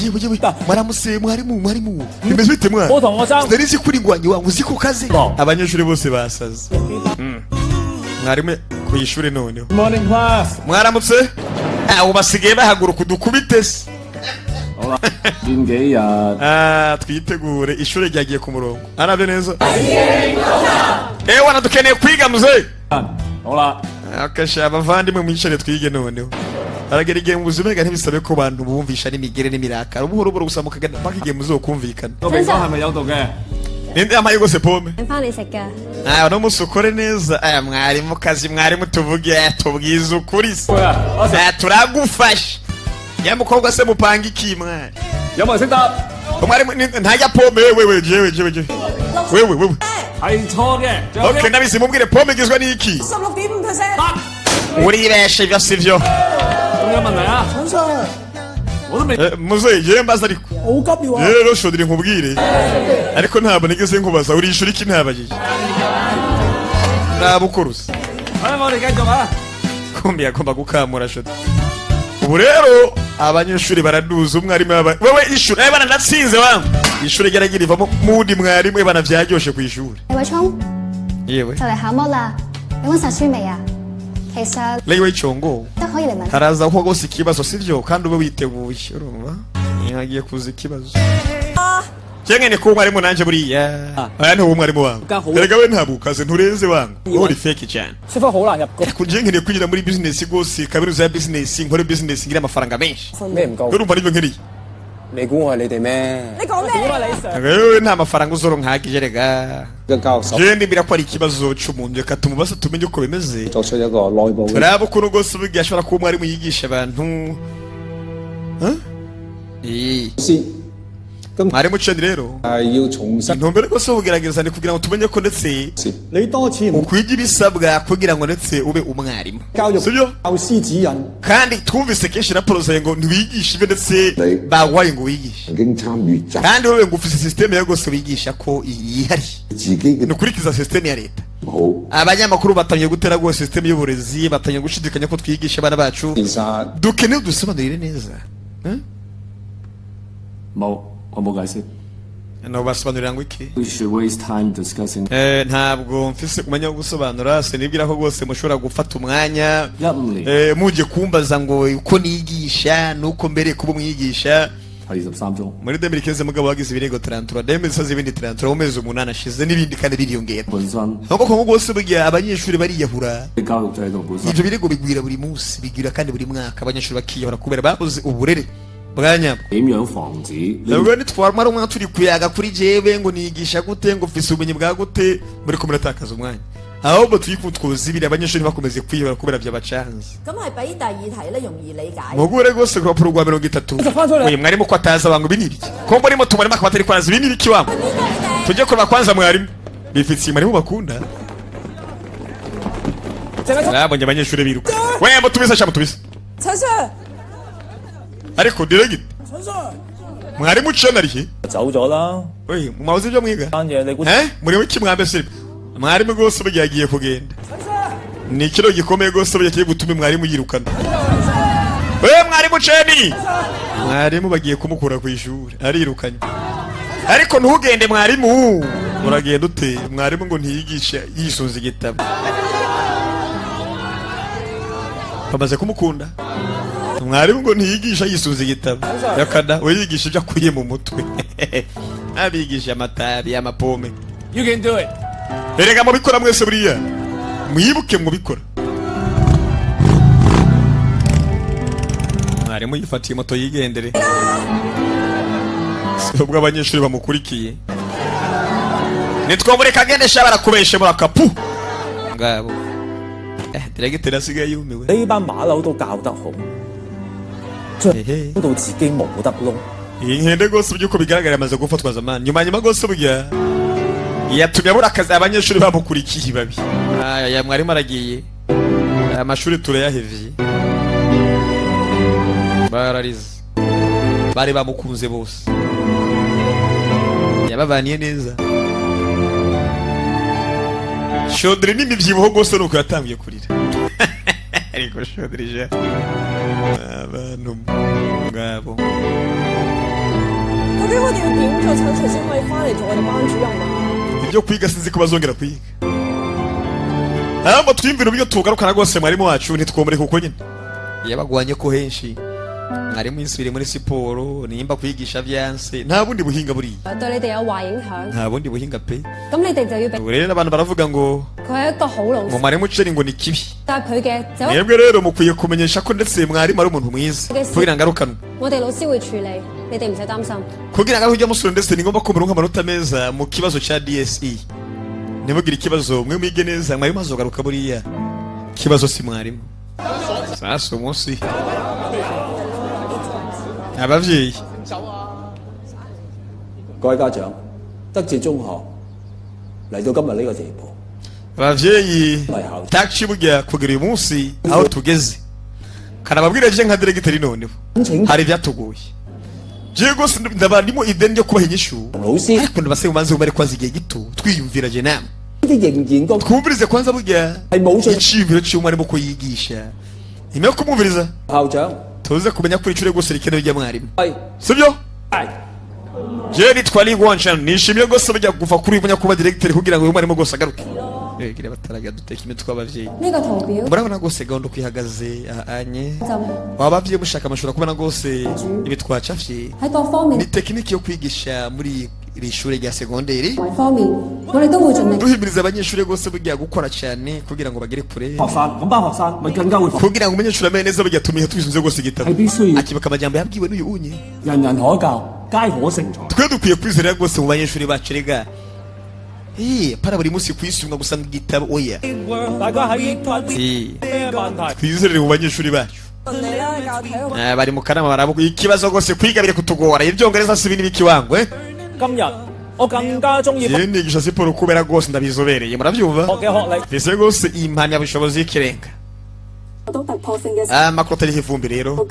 yewe mwaramutse mwarimu bimeze bite mwana sinari nzi kuri ngwanyi wangu uzi ku kazi abanyeshuri bose basaze mwarimu ku ishuri noneho Good morning, class. mwaramutse ubu basigaye bahaguruka udukubite se twitegure ishuri ryagiye ku murongo arabyo neza wana dukeneye kwiga muzehe akasha abavandimwe mwicare twige noneho aragera igihe mu buzima ntibisabe ko abantu bumvisha n'imigere n'imirakara ubuhoro buro gusa mukagenda paka igihe muzokumvikana ninde amaye gose pome 翻嚟食㗎。 no musukore neza mwarimu kazi mwarimu tuvuge tubwiza ukuri turagufasha ya mukobwa se mupanga iki mwari有冇人識答？ mwarimu ntajya pome wewe jewe係錯嘅。 okay nabisi mubwire pome igizwe n'iki 16.5%。 uribeshe ibyo sivyo 仲有問題啊？ 陳 Sir， 我都未。 muzehe yewe mbaza ariko 好急要啊！ rero shodire nkubwire ariko ntabwo nigeze nkubaza urishura iki ntabajije nabukuruza 好啦，我哋繼續啊。 kumbi yagomba gukamura shodi ubu rero abanyeshuri baraduza umwarimu wewe ishuri bana natsinze wangu ishuri ryaragira ivamo mudi mwarimu bana vyaryoshe ku ishuri yewe 就嚟考模啦，你溫晒書未啊？其實 lewe icongo 都可以嚟問。 haraza ko gose ikibazo sivyo kandi ube witeguye urumva nyagiye kuza ikibazo cyangene ko mwarimu nanje buriya aya ntuwo mwarimu wangu erega we ntabukaze ntureze wangu uri fake cyane 書科好難入局。 kujengeneye kugira muri business gose kabiruza ya business nkore business ngira amafaranga menshi 咩唔夠？ urumva nibyo nkiriye 你估我係你哋咩？ 你講咩？ 點啊，李 Sir？ wewe nta mafaranga uzoronka rega 嘅教授 je ndibira ko ari ikibazo cy'umuntu reka tumubaza tumenye uko bimeze 作出一個內部嘅 turaba ukuntu gose ubigira ashobora kuba umwarimu yigisha abantu mwarimu ceni rero 係要重新 intumbero rwose ubugerageza ni kugira ngo tumenye ko ndetse 你多次 ukwiga ibisabwa kugira ngo ndetse ube umwarimu 教育 sibyo 教師指引， kandi twumvise kenshi raporo zawe ngo ntiwigishe ibyo ndetse bagwaye ngo wigishe 曾經參與集 kandi wowe ngo ufite sisiteme yo gose wigisha ko yihariye 自己嘅 ni ukurikiza sisiteme ya leta 好 abanyamakuru batangiye gutera rwose sisiteme y'uburezi batangiye gushidikanya ko twigisha abana bacu 其實 dukeneye dusobanurire neza 冇，我冇解釋。 no basobanurira ngo iki We should waste time discussing. ntabwo mfise kumenya gusobanura sinibwira ko rwose mushobora gufata umwanya 15年 muje kumbaza ngo uko nigisha nuko mbere kuba umwigisha 23鐘。 muri 2015 mugabo wagize ibirego 33 demesaze ibindi 33 mu mezi umunani ashize n'ibindi kandi biriyongera 本身 nuko ko rwose burya abanyeshuri bariyahura 啲教育制度本身 ivyo birego bigwira buri munsi bigwira kandi buri mwaka abanyeshuri bakiyahura kubera babuze uburere bwanya 點樣防止？ nabwo nitwamara umwaka turi kuyaga kuri jewe ngo nigisha gute ngo mfise ubumenyi bwa gute muri ko muratakaza umwanya ahubwo twikutwoza ibiri abanyeshuri bakomeze kwiyahura kubera vyabacanze 咁係比第二題咧容易理解。 mugure gose ku rupapuro rwa 30 uyu mwarimu ko ataza wangu binibiki ko mbona moto mwarimu akaba atari kwanza binibiki wangu tujye kureba kwanza mwarimu bifitiye mwarimu bakunda nabonye abanyeshuri biruka we mutubise sha mutubise 陳 Sir， ariko diregite 陳 Sir， mwarimu cana arihe 走咗啦。 we mumaze ibyo mwiga 單嘢你估？ muri wiki mwambe siri mwarimu gose burya yagiye kugenda ni ikiro gikomeye gose burya kigiye gutuma mwarimu yirukana we mwarimu ceni mwarimu bagiye kumukura ku ishuri arirukanye ariko ntugende mwarimu uragenda ute mwarimu ngo ntiyigisha yisunze igitabo bamaze kumukunda mwarimu ngo ntiyigisha yisunze igitabo yakada we yigisha ibyo akwiye mu mutwe abigisha amatabi amapome You can do it. erega mubikora mwese buriya mwibuke mubikora mwarimu yifatiye moto yigendere ubwo abanyeshuri bamukurikiye nitwo muri kagende shabara kubeshe muri akapu ngabo diregiteri asigaye yumiwe 呢班馬騮都教得好，將到自己冇得撈。 iyi nkende gose byuko bigaragara yamaze gufatwa zamani nyuma gose burya yatumye abura akazi abanyeshuri bamukurikiye babi ya mwarimu aragiye amashuri turayahevye bararize bari bamukunze bose yabavaniye neza Shodre n'imivyibuho gose nuko yatangiye kurira ariko Shodre je abantu ngabo 究竟我哋要點做陳 Sir 先可以翻嚟做我哋班主任啊？ ibyo kwiga sinzi ko bazongera kwiga ahubwo twimvira uburyo tugarukana rwose mwarimu wacu ntitwomere kuko nyine yabagwanye ko henshi mwarimu yisubire muri siporo nimba kwigisha vyanse nta bundi buhinga buriya 對你哋有壞影響， nta bundi buhinga pe 咁你哋就要俾 ubu rero abantu baravuga ngo 佢係一個好老 ngo 師， mwarimu ceri ngo ni kibi 但係佢嘅就 mwebwe rero mukwiye kumenyesha ko ndetse mwarimu ari umuntu mwiza kugira ngo arukanwe 我哋老師會處理，你哋唔使擔心。 kugira ngo aruhujya musura ndetse ni ngombwa ko muronka amanota meza mu kibazo cya DSE ntibugire ikibazo mwe mwige neza mwarimu azogaruka buriya kibazo si mwarimu sasa umunsi abavyeyi 各位家長，德智中學嚟到今日呢個地步， abavyeyi tachi burya kugira uyu munsi aho tugeze kanababwira je nka diregiteri noneho hari ivyatuguye je gose ndabandimo ideni ryo kubaha inyishu ariko ndabasaba umanze bari kwanza igihe gito twiyumvira je namwe twumvirize kwanza burya iciyumviro cy'umwarimu ko yigisha nyuma yo kumwumviriza 校長 tuze kumenya ko icure gose rikenewe rya mwarimu sibyo je nitwa Ligwanchan nishimiye gose bajya gufa kuri bunya kuba directeur kugira ngo uyu mwarimu gose agaruke gira bataraga duteka imitwe abavyeyi murabona gose gahunda kwihagaze anye wabavye mushaka amashuri kubana gose ibitwacafye ni technique yo kwigisha muri iri shure rya secondaire duhimiriza abanyeshuri gose bugiye gukora cyane kugira ngo bagere kure kugira ngo umunyeshuri amenye neza bajya tumiye twisunze gose igitabo akibuka amajambo yabwiwe n'uyu unye twe dukwiye kwizera gose mu banyeshuri bacu rega para buri munsi kwisunga gusanga igitabo oya twizerere mu banyeshuri bacu bari mu kanama barabuka ikibazo gose kwigabire kutugora ibyongereza si ibindi bikiwango nigisha siporo kubera gose ndabizobereye murabyumva mbese gose impamya bushobozi y'ikirenga amakota ari hivumbi rero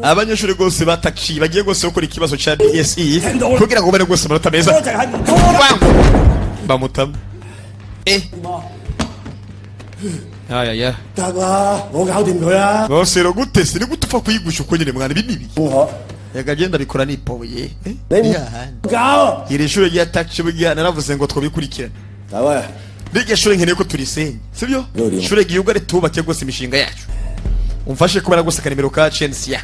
abanyeshuri gose bataciye bagiye gose gukora ikibazo cya DSE kugira ngo bane gose amanota meza bamutama aya bose rero gute siri gutupfa kuyigusha uko nyine mwana binibi yagagenda bikora nipoye iri shure rya taxi bugiye naravuze ngo twobikurikirana rige shure nkeneye ko turisenye sibyo shure giyuga retubake gose imishinga yacu umfashe kubara gose kanimero ka Chelsea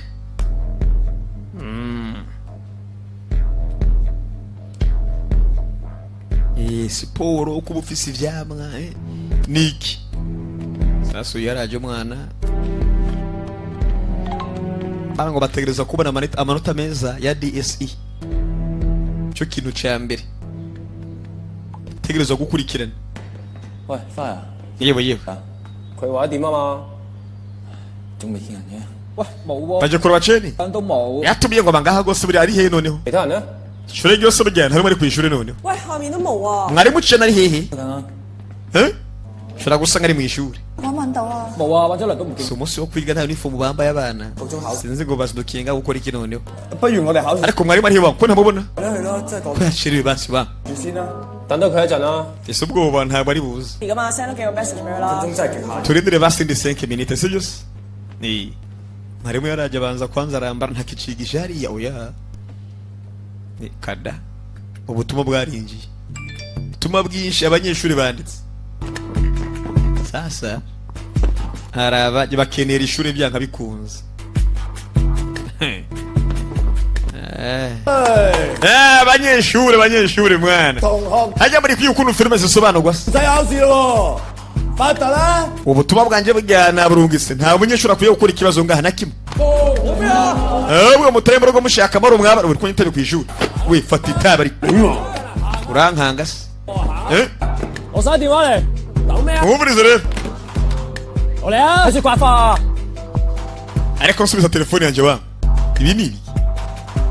siporo kuba ufise ivyamwa niki sasa yaraje umwana barango bategereza kubona amanota meza ya DSE cyo kintu cya mbere tegereza gukurikirana yewe佢話點啊嘛仲未見人嘅baje kuraba ceni yatumiye ngo bangaha gose buri ari he noneho其他人咧 shure ryose bujyana harimo ari ku ishure noneho下面都冇啊 mwari mucena ari hehe shora gusanga ari mu ishuri冇啊，或者嚟都唔見。 si umunsi wo kwiga nta uniform bambaye abana sinzi ngo bazidukinga gukora iki noneho 不如我哋考試。 ariko mwari bari he ko ntamubona 係咯，真係講 ko yashiriwe basi ba 住先啦。 等到佢一陣啦。 ese ubwoba ntabwo ari buze 而家嘛 send 咗幾個 message 俾佢啦 真係極限。 turindire basi ndi 5 minutes sibyo ni mwarimu yaraje abanza kwanza arambara ntakicigisha hariya oya ni kada ubutumwa bwarinjiye ubutumwa bwinshi abanyeshuri banditse sasa haraba bakenera ishuri byanka bikunze abanyeshuri mwana hajya muri kwiyukuntu filime zisobanurwa ubutumwa bwanjye bujyana burungise nta munyeshuri akwiye gukora ikibazo ngaha na kimwe ahubwo mutari murugo mushaka amaro mwaba uri kunyitabe ku ishuri we fata itabi ari urankanga se 我打電話嚟，等咩啊？ mwumvirize rero 我嚟啊！開始刮花。 ariko nsubiza telefone yanjye wa ibi ni ibi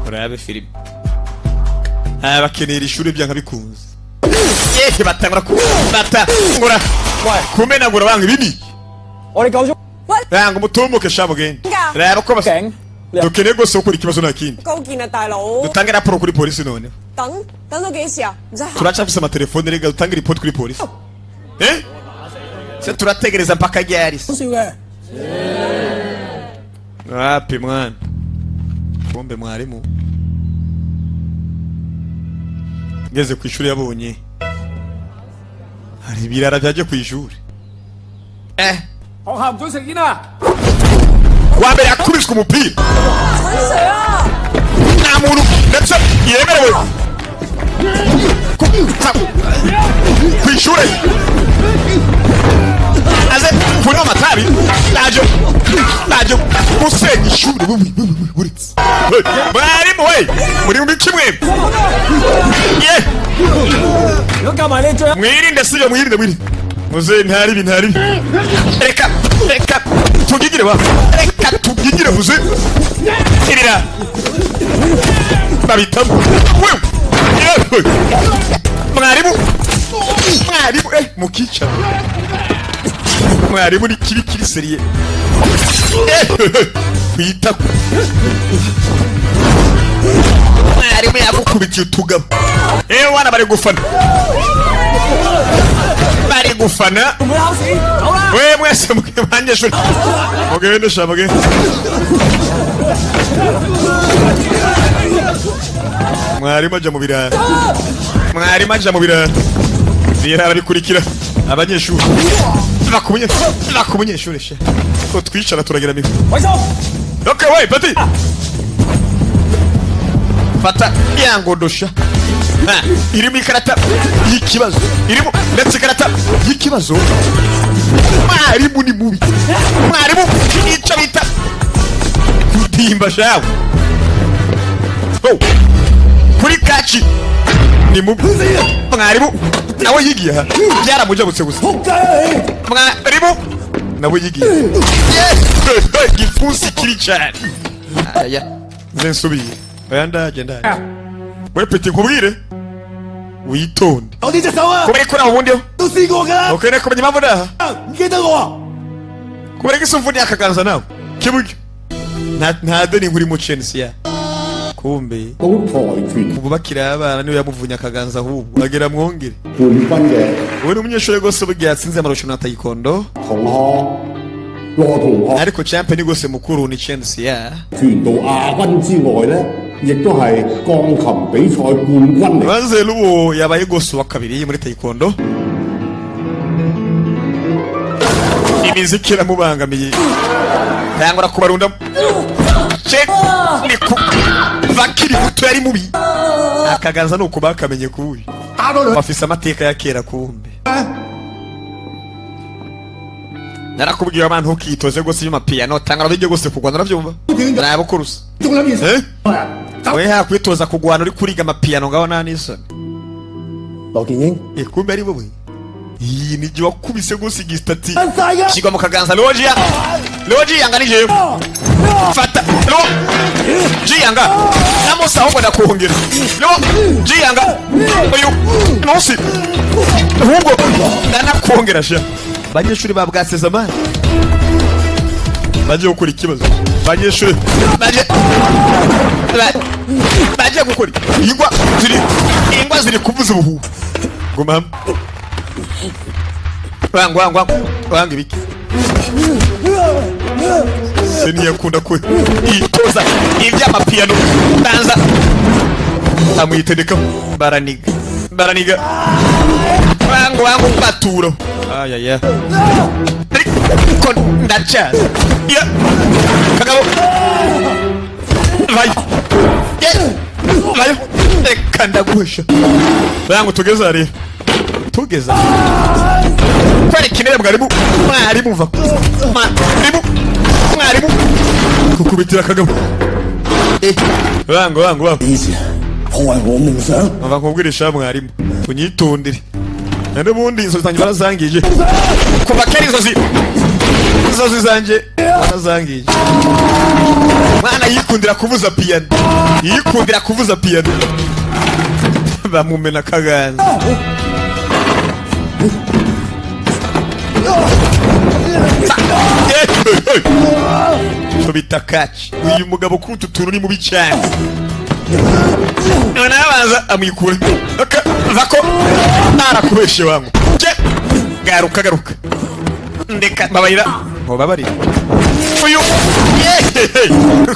urabe filime bakenera ishuri byanka bikunze yehe batangura batangura kumenagura banga ibi ni 我哋夠鐘。 banga umutumbuke sha mugende reba ko basa dukeneye gose gukora ikibazo nta kindi 高見啊大佬 dutange raporo kuri polisi none 等到幾時啊？唔使行 turacafise amatelefone rega dutange report kuri polisi se turategereza mpaka ryari 好笑嘅。 wapi mwana kumbe mwarimu ngeze ku ishuri yabonye hari ibirara byaje ku ishuri 學校唔准食煙啊！ wa mbere yakubiswe umupira 水水啊！ nta muntu ndetse yemerewe ku ishuri aze kunywa amatabi naje gusenya ishuri uretse mwarimu we muri mu kimwe mwirinde siyo mwirinde muze ntari reka tugigire ba reka tugigire muze irira babitamu wewe mwarimu mukica mwarimu ni kiri seriye kwita mwarimu yagukubitiye utugabo wana bari gufana we mwese mubanyeshuri mugende sha mugende mwarimu aja mu birara birara bikurikira abanyeshuri nakumunyeshuri she ko twicara turagira migo okay wait pati fata yangodosha irimo ikarata y'ikibazo irimo ndetse ikarata y'ikibazo mwarimu ni mubi mwarimu icyo bita kutimba shawe kuri kaci ni mubi mwarimu nawe yigiye aha byaramujabutse gusa mwarimu nawe yigiye gifusi kiri cyane aya nsubiye oya ndagenda we peti nkubwire witonde kubera ko naho ubundi ukeneye kumenya impamvu ndaha kubera ko isumvuni yakaganza nawe kiburyo nta deni nkuri mu Chelsea kumbe ubu bakiri abana niwe yamuvunya akaganza ahubwo agera mwongere we ni umunyeshuri rwose bugiye yatsinze amarushanwa ya taekwondo ariko champion rwose mukuru ni Chelsea maze luwo yabaye gose wa kabiri muri taekwondo imiziki iramubangamiye yangora kubarunda ni ku vakiri muto yari mubi akaganza nuko bakamenye kubi bafise amateka ya kera kumbe narakubwiye abantu ukitoze gose yuma piano tangara bijye gose kugwana navyumva nabo kurusa we hakwitoza kugwana uri kuriga amapiano ngaho nanisoni kumbe ari bowe iyi ni giwa kubise gose igistati kigwa mu kaganza logia yanganije fata lo jiyanga namusa ahubwo ndakuhungira lo jiyanga uyu nosi ahubwo ndanakuhungira sha banyeshuri babwase zamani baje gukora ikibazo banyeshuri baje gukora ingwa ziri kuvuza ubuhu guma wanga ibiki seni yakunda ko itoza iby'amapiano danza amwitendeka baraniga wangu baturo ayaya ko ndacha ya kagabo vai kanda gusha wangu tugeza ari tugeza kwari kinere mwarimu va mwarimu kukubitira kagabo wangu izi ava kubwirisha mwarimu tunyitondere nande bundi inzozi zanjye barazangije kuva kera inzozi zanjye barazangije mwana yikundira kuvuza piano bamumena kaganza tubita kaci uyu mugabo kuri utu tuntu ni mubi cyane none abanza amwikure vako narakubeshe wangu garuka ndeka babarira uyu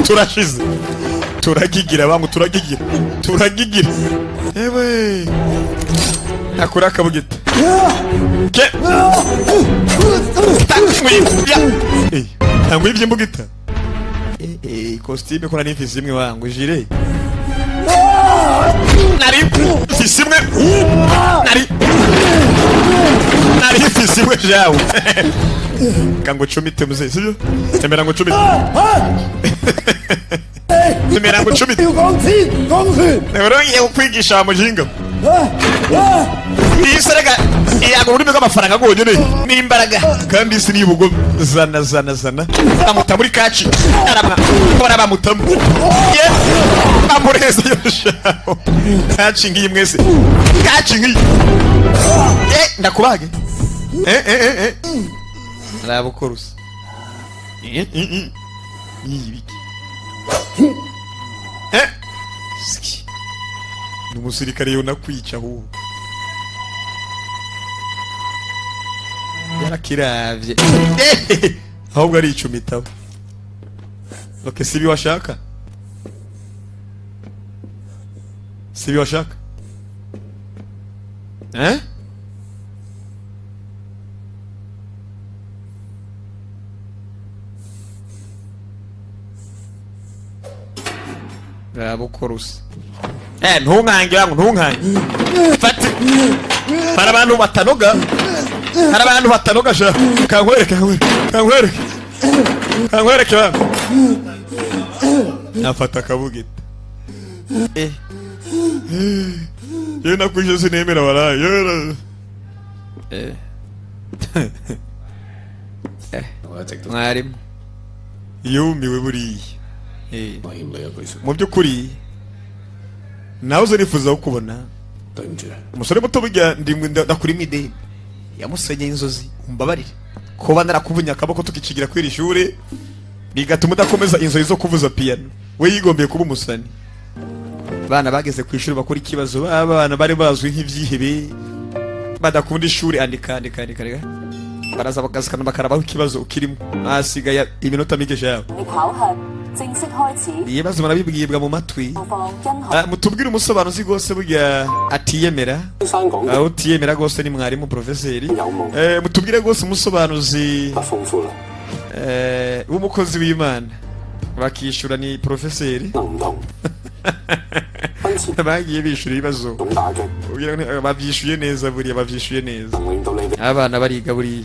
turashize turagigira wangu turagigira ewe akura kabugita ntabwo ibyo mbugita costume ko nari mfise imwe wangu jire nari mfise imwe jawe kango chumite mzee sibyo temera ngo chumite temera ngo chumite neronye ukwigisha mujinga isaraga yago urimo amafaranga gonyene n'imbaraga kandi isi nibugo zana amuta muri kaci arama kora bamutamu ye amureze yoshaho kaci ngiyi mwese kaci ngiyi ndakubage rabukorusa yibiki n'umusirikare yo nakwica hu yarakiravye ahubwo ari icumitaho Okay, sibi washaka. Sibi washaka. Eh? Bravo Chorus. Ntunkange wangu ntunkange. Fati. Para abantu batanoga. Para abantu batanoga sha. Kankwereke. Kankwereke wangu. Afata kabugita. Yena kwishe sinemera wala. Yena. Mwarimu. Yumiwe buriya. Mu by'ukuri nawe uzanifuza kubona umusore muto burya ndakuri mideni yamusenye inzozi umbabarire kuba narakuvunya akaboko tukicigira kwiri shure bigatuma udakomeza inzozi zo kuvuza piano we yigombye kuba umusani. Bana bageze ku ishuri bakora ikibazo abana bari bazwi nk'ivyihebe badakunda ishuri andika baraza bagazikana bakarabaho ikibazo ukirimo asigaye iminota mike yabo ibibazo barabibwibwa mu matwi. Mutubwire umusobanuzi gose burya atiyemera aho utiyemera gose ni mwarimu profeseri. Mutubwire gose umusobanuzi w'umukozi w'Imana bakishura ni profeseri. Bagiye bishura ibibazo bavyishuye neza buriya bavyishuye neza abana bariga buriya.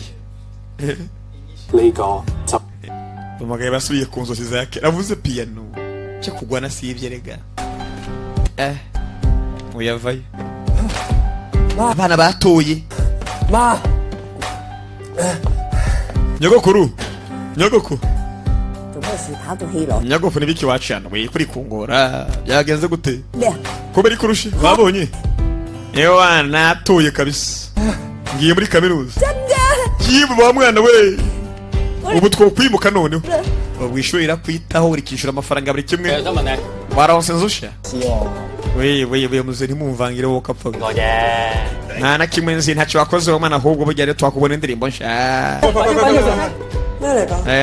Umagaye basubiye ku nzozi zake avuze piano cyo kugwana sivye rega. Uyavayo abana batoye nyogokuru nyogokuru nibiki wacana we kuri kungora byagenze gute ko bari kurusha babonye ewa natoye kabisa ngiye muri kaminuza kibu ba mwana we ubu twokwimuka noneho ubwishurira kwitaho urikishura amafaranga buri kimwe waronse nzusha we muze ntimumvangire wo kapfa nta na kimwe nzi ntacyo wakoze wo mwana ahubwo burya rero twakubona indirimbo nsha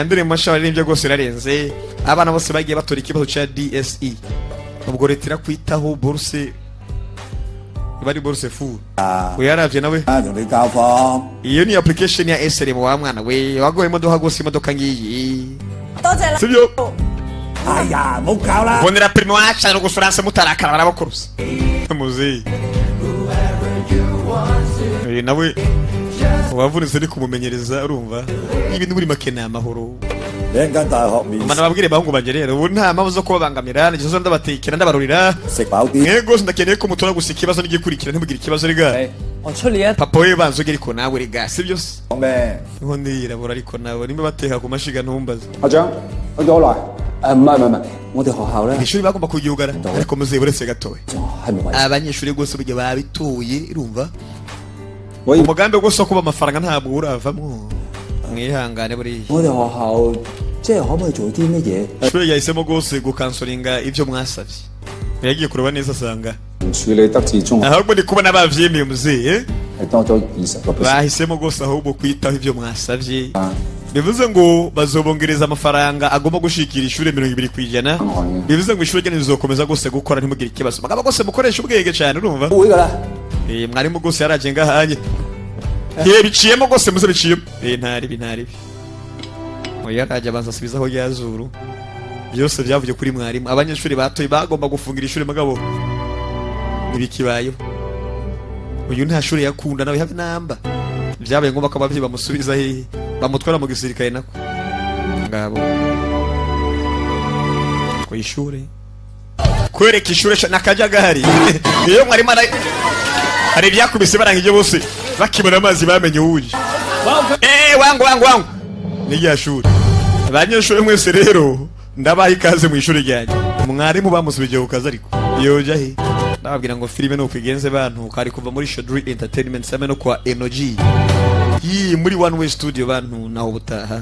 indirimbo nsha n'ibyo gose irarenze abana bose bagiye batora ikibazo cya DSE ubwo leta irakwitaho bourse bari bourse fu uyaravye nawe iyo ni application ya SRM wa mwana we wagoye imodoka gose imodoka ngiyi sibyo aya mukala bonera primo acha no gusuranse mutarakara barabakurusa muzi nawe wavunitse ni kumumenyereza urumva ibintu muri makena amahoro Lenga ndaho mi mana babwire bahungu bagerera ubu nta mpamvu zo kubabangamira nizo ndabatekera ndabarurira yego ndakeneye ko mutora gusa ikibazo n'igikurikira ntibugire ikibazo riga papa we banzoge ariko nawe riga sibyo se ngo ndirabura ariko nawe nimba bateka ku mashiga ntumbaza aja ojola mama ngode ho haura ishuri bagomba kugiyugara ariko muzeburetse gatowe abanyeshuri gose bujye babituye urumva umugambi gose kuba amafaranga ntabwo uravamo mwihangane buri ngode ho haura je ho mo jo di meye ishuri yahisemo gose gukansoringa ibyo mwasavye yagiye kureba neza asanga ishuri takijunga ahubwo ndi kubona bavyemeye muzeye etonto 20% bahisemo gose ahubwo kwitaho ibyo mwasavye bivuze ngo bazobongereza amafaranga agomba gushikira ishure 20% bivuze ngo ishure rye nizokomeza gose gukora ntimugire ikibazo bagaba gose mukoresha ubwenge cyane urumva mwarimu gose yaraje ngahanye biciyemo gose muze biciyemo ntari oya raje abanza subizaho yazuru byose byavuye kuri mwarimu abanyeshuri batoye bagomba gufungira ishure magabo ibikibayo uyu nta shure yakunda nawe have namba byabaye ngomba ko abavyi bamusubiza he bamutwara mu gisirikare nako ngabo ko ishure kwereka ishure nakajagahari iyo mwari mara hari byakubise barangije bose bakibona amazi bamenye uwuje wangu ni ya shure abanyeshuri mwese rero ndabaye ikaze mu ishure ryanjye mwarimu bamusubije ukaza ariko yoja he ndababwira ngo filime no kwigenze bantu kari kuva muri Shodri Entertainment same no kwa Energy muri One Way Studio bantu naho butaha